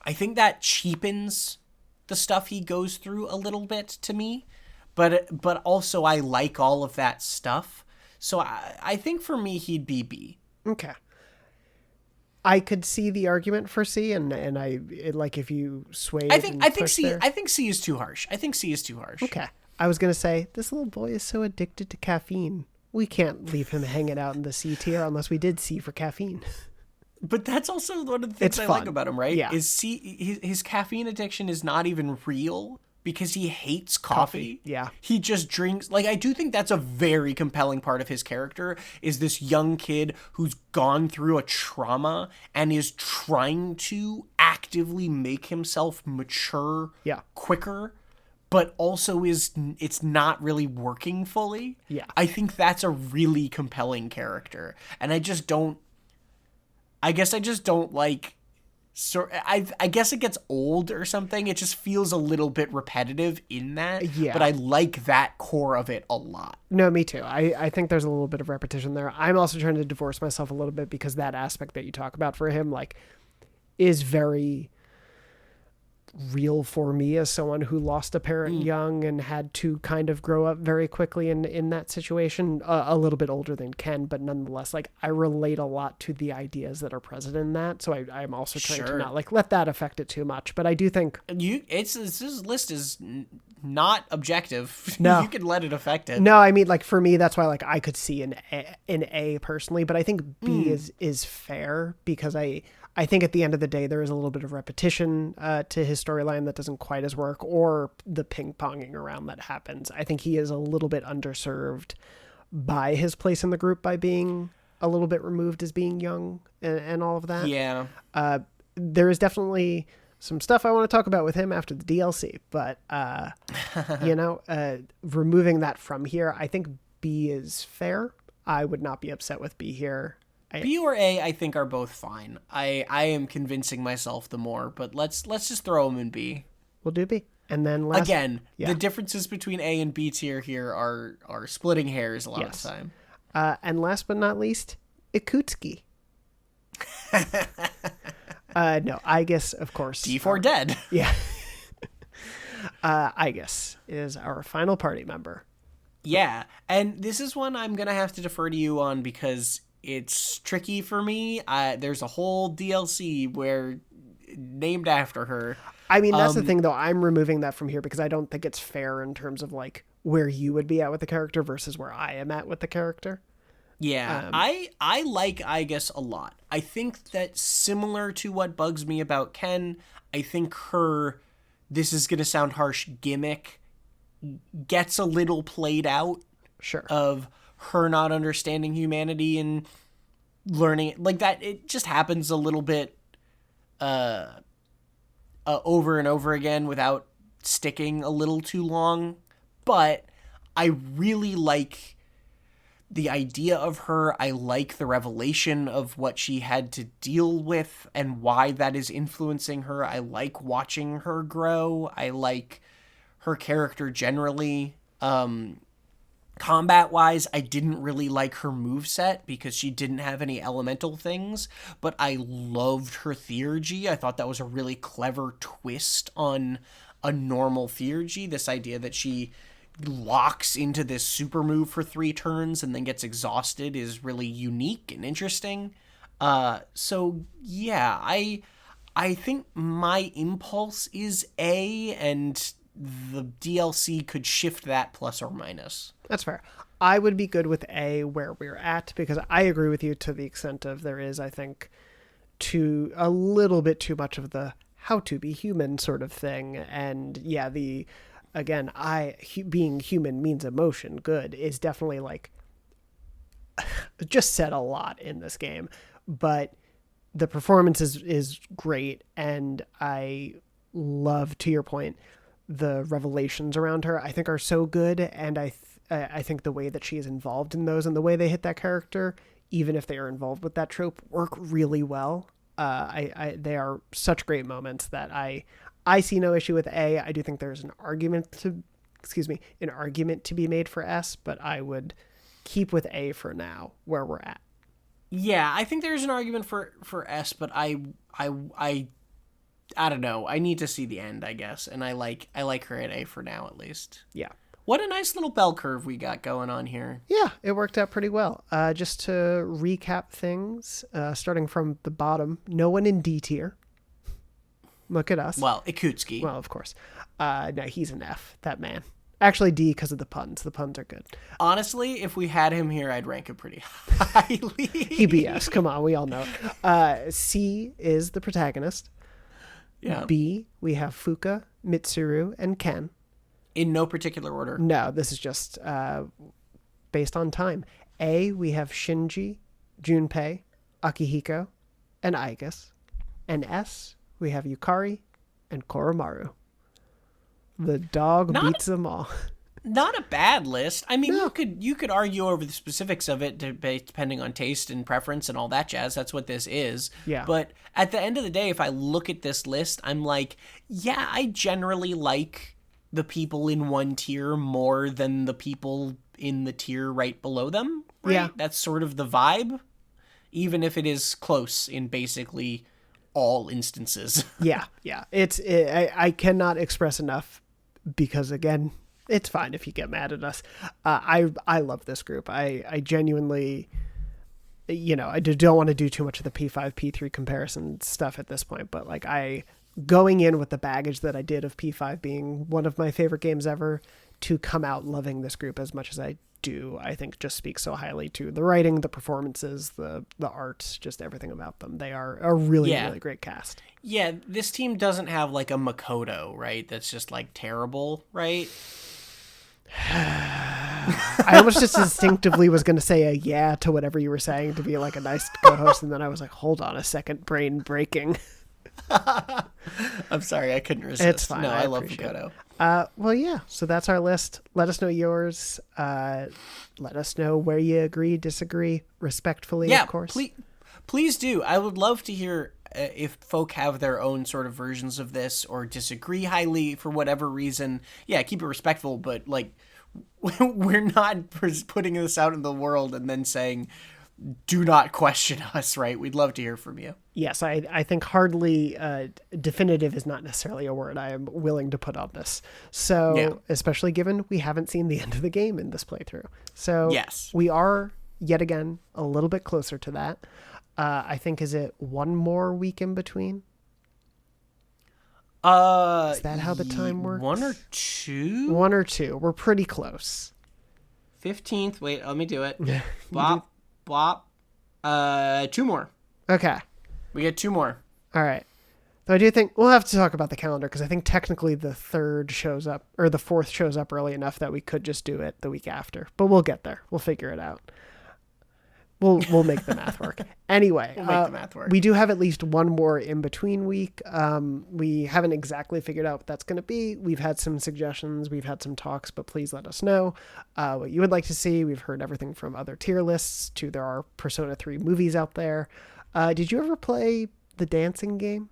I think that cheapens the stuff he goes through a little bit to me. But also I like all of that stuff. So I think for me, he'd be B. Okay. I could see the argument for C, and like if you sway. I think C is too harsh. I think C is too harsh. Okay. I was gonna say this little boy is so addicted to caffeine. We can't leave him hanging out in the C tier unless we did C for caffeine. But that's also one of the things I like about him, right? Yeah. Is his caffeine addiction is not even real. Because he hates coffee. Yeah. He just drinks. Like, I do think that's a very compelling part of his character, is this young kid who's gone through a trauma and is trying to actively make himself mature quicker, but also it's not really working fully. Yeah. I think that's a really compelling character. And I just don't like... So I guess it gets old or something. It just feels a little bit repetitive in that. Yeah. But I like that core of it a lot. No, me too. I think there's a little bit of repetition there. I'm also trying to divorce myself a little bit because that aspect that you talk about for him, like, is very real for me as someone who lost a parent young and had to kind of grow up very quickly in that situation, a little bit older than Ken, but nonetheless, like, I relate a lot to the ideas that are present in that. So I'm also trying to not like let that affect it too much. But I do think this list is not objective. No. You can let it affect it. No, I mean, like, for me, that's why, like, I could see an A personally, but I think B is fair because I think at the end of the day, there is a little bit of repetition to his storyline that doesn't quite as work, or the ping-ponging around that happens. I think he is a little bit underserved by his place in the group by being a little bit removed as being young and all of that. Yeah. There is definitely some stuff I want to talk about with him after the DLC, but, removing that from here, I think B is fair. I would not be upset with B here. B or A, I think, are both fine. I am convincing myself the more, but let's just throw them in B. We'll do B. And then the differences between A and B tier here are splitting hairs a lot of the time. And last but not least, Ikutsuki. No, I guess, of course. D4 dead. Yeah. I guess is our final party member. Yeah, and this is one I'm going to have to defer to you on because it's tricky for me. There's a whole DLC where named after her. I mean, that's the thing, though. I'm removing that from here because I don't think it's fair in terms of, like, where you would be at with the character versus where I am at with the character. Yeah, I like Aigis a lot. I think that similar to what bugs me about Ken, I think her, this is going to sound harsh, gimmick gets a little played out. Sure. Of her not understanding humanity and learning like that. It just happens a little bit over and over again without sticking a little too long. But I really like the idea of her. I like the revelation of what she had to deal with and why that is influencing her. I like watching her grow. I like her character generally. Combat-wise, I didn't really like her moveset because she didn't have any elemental things, but I loved her Theurgy. I thought that was a really clever twist on a normal Theurgy, this idea that she locks into this super move for 3 turns and then gets exhausted is really unique and interesting. So yeah, I think my impulse is A, and the DLC could shift that plus or minus. That's fair. I would be good with A where we're at because I agree with you to the extent of there is, I think, a little bit too much of the how to be human sort of thing. And yeah, being human means emotion. Good is definitely like just said a lot in this game, but the performance is great. And I love, to your point, the revelations around her I think are so good, and I think the way that she is involved in those and the way they hit that character, even if they are involved with that trope, work really well. They are such great moments that I see no issue with A. I do think there's an argument to be made for S, but I would keep with A for now where we're at. Yeah, I think there's an argument for S, but I don't know. I need to see the end, I guess, and I like her at A for now at least. Yeah. What a nice little bell curve we got going on here. Yeah, it worked out pretty well. Just to recap things, starting from the bottom, no one in D tier. Look at us. Well, Ikutsuki. Well, of course. No, he's an F, that man. Actually, D because of the puns. The puns are good. Honestly, if we had him here, I'd rank him pretty highly. EBS, come on, we all know. C is the protagonist. Yeah. B, we have Fuka, Mitsuru, and Ken. In no particular order. No, this is just based on time. A, we have Shinji, Junpei, Akihiko, and Aigis. And S, we have Yukari and Koromaru. The dog beats them all. Not a bad list. I mean, No. you could argue over the specifics of it depending on taste and preference and all that jazz. That's what this is. Yeah. But at the end of the day, if I look at this list, I'm like, yeah, I generally like the people in one tier more than the people in the tier right below them. Right? Yeah. That's sort of the vibe, even if it is close in basically all instances. Yeah. I cannot express enough because, again, it's fine if you get mad at us. I love this group. I genuinely, I don't want to do too much of the P5, P3 comparison stuff at this point, but like going in with the baggage that I did of P5 being one of my favorite games ever, to come out loving this group as much as I do, I think just speaks so highly to the writing, the performances, the art, just everything about them. They are a really, really great cast. Yeah, this team doesn't have like a Makoto, right? That's just like terrible, right? I almost just instinctively was going to say a yeah to whatever you were saying to be like a nice co-host, and then I was like, hold on a second, brain breaking. I'm sorry, I couldn't resist. It's fine. No, I love appreciate Makoto. Well, yeah, so that's our list. Let us know yours. Let us know where you agree, disagree, respectfully, of course. Please do. I would love to hear if folk have their own sort of versions of this or disagree highly for whatever reason. Yeah, keep it respectful, but like we're not putting this out in the world and then saying, do not question us, right? We'd love to hear from you. Yes, I think hardly definitive is not necessarily a word I am willing to put on this. So, especially given we haven't seen the end of the game in this playthrough. So, yes, we are, yet again, a little bit closer to that. I think, is it one more week in between? Is that how the time works? One or two? One or two. We're pretty close. 15th. Wait, let me do it. Bop, bop. 2 more. Okay. We get 2 more. All right. Though I do think we'll have to talk about the calendar because I think technically the 3rd shows up or the 4th shows up early enough that we could just do it the week after. But we'll get there. We'll figure it out. We'll make the math work. Anyway, we'll make the math work. We do have at least one more in between week. We haven't exactly figured out what that's going to be. We've had some suggestions. We've had some talks, but please let us know what you would like to see. We've heard everything from other tier lists to there are Persona 3 movies out there. Did you ever play the dancing game?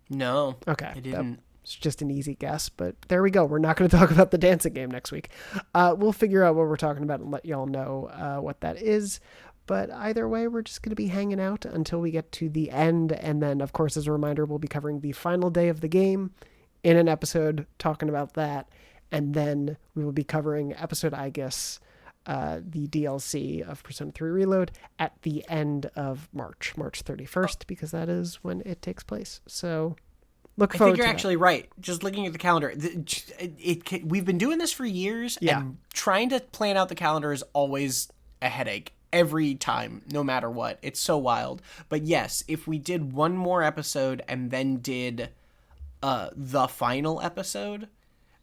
No. Okay. I didn't. It's just an easy guess, but there we go. We're not going to talk about the dancing game next week. We'll figure out what we're talking about and let y'all know what that is. But either way, we're just going to be hanging out until we get to the end. And then, of course, as a reminder, we'll be covering the final day of the game in an episode talking about that. And then we will be covering episode, I guess, the DLC of Persona 3 Reload at the end of March 31st, because that is when it takes place. So look forward to that. I think you're actually right. Just looking at the calendar, we've been doing this for years, and trying to plan out the calendar is always a headache. Every time, no matter what. It's so wild. But yes, if we did one more episode and then did the final episode,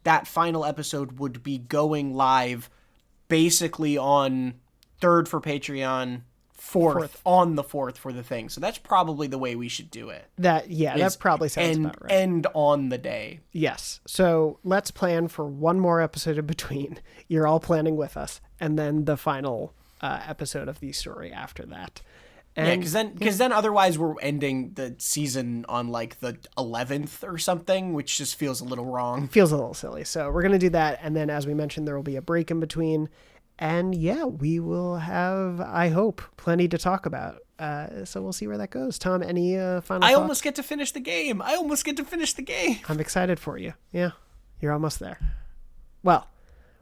that final episode would be going live basically on 3rd for Patreon, 4th on the 4th for the thing. So that's probably the way we should do it. That probably sounds about right. End on the day. Yes. So let's plan for one more episode in between. You're all planning with us, and then the final episode of the story after that. And, because then otherwise we're ending the season on like the 11th or something, which just feels a little wrong. Feels a little silly. So we're going to do that. And then, as we mentioned, there will be a break in between. And we will have, I hope, plenty to talk about. So we'll see where that goes. Tom, any final thoughts? I almost get to finish the game. I'm excited for you. Yeah, you're almost there. Well,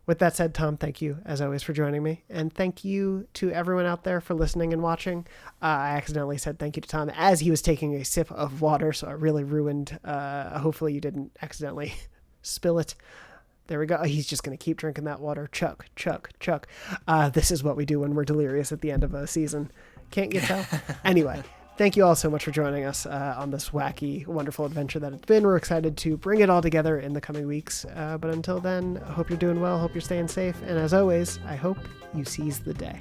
with that said, Tom, thank you, as always, for joining me. And thank you to everyone out there for listening and watching. I accidentally said thank you to Tom as he was taking a sip of water, so I really ruined. Hopefully you didn't accidentally spill it. There we go. He's just going to keep drinking that water. Chug, chug, chug. This is what we do when we're delirious at the end of a season. Can't you tell? Anyway, thank you all so much for joining us on this wacky, wonderful adventure that it's been. We're excited to bring it all together in the coming weeks. But until then, I hope you're doing well. Hope you're staying safe. And as always, I hope you seize the day.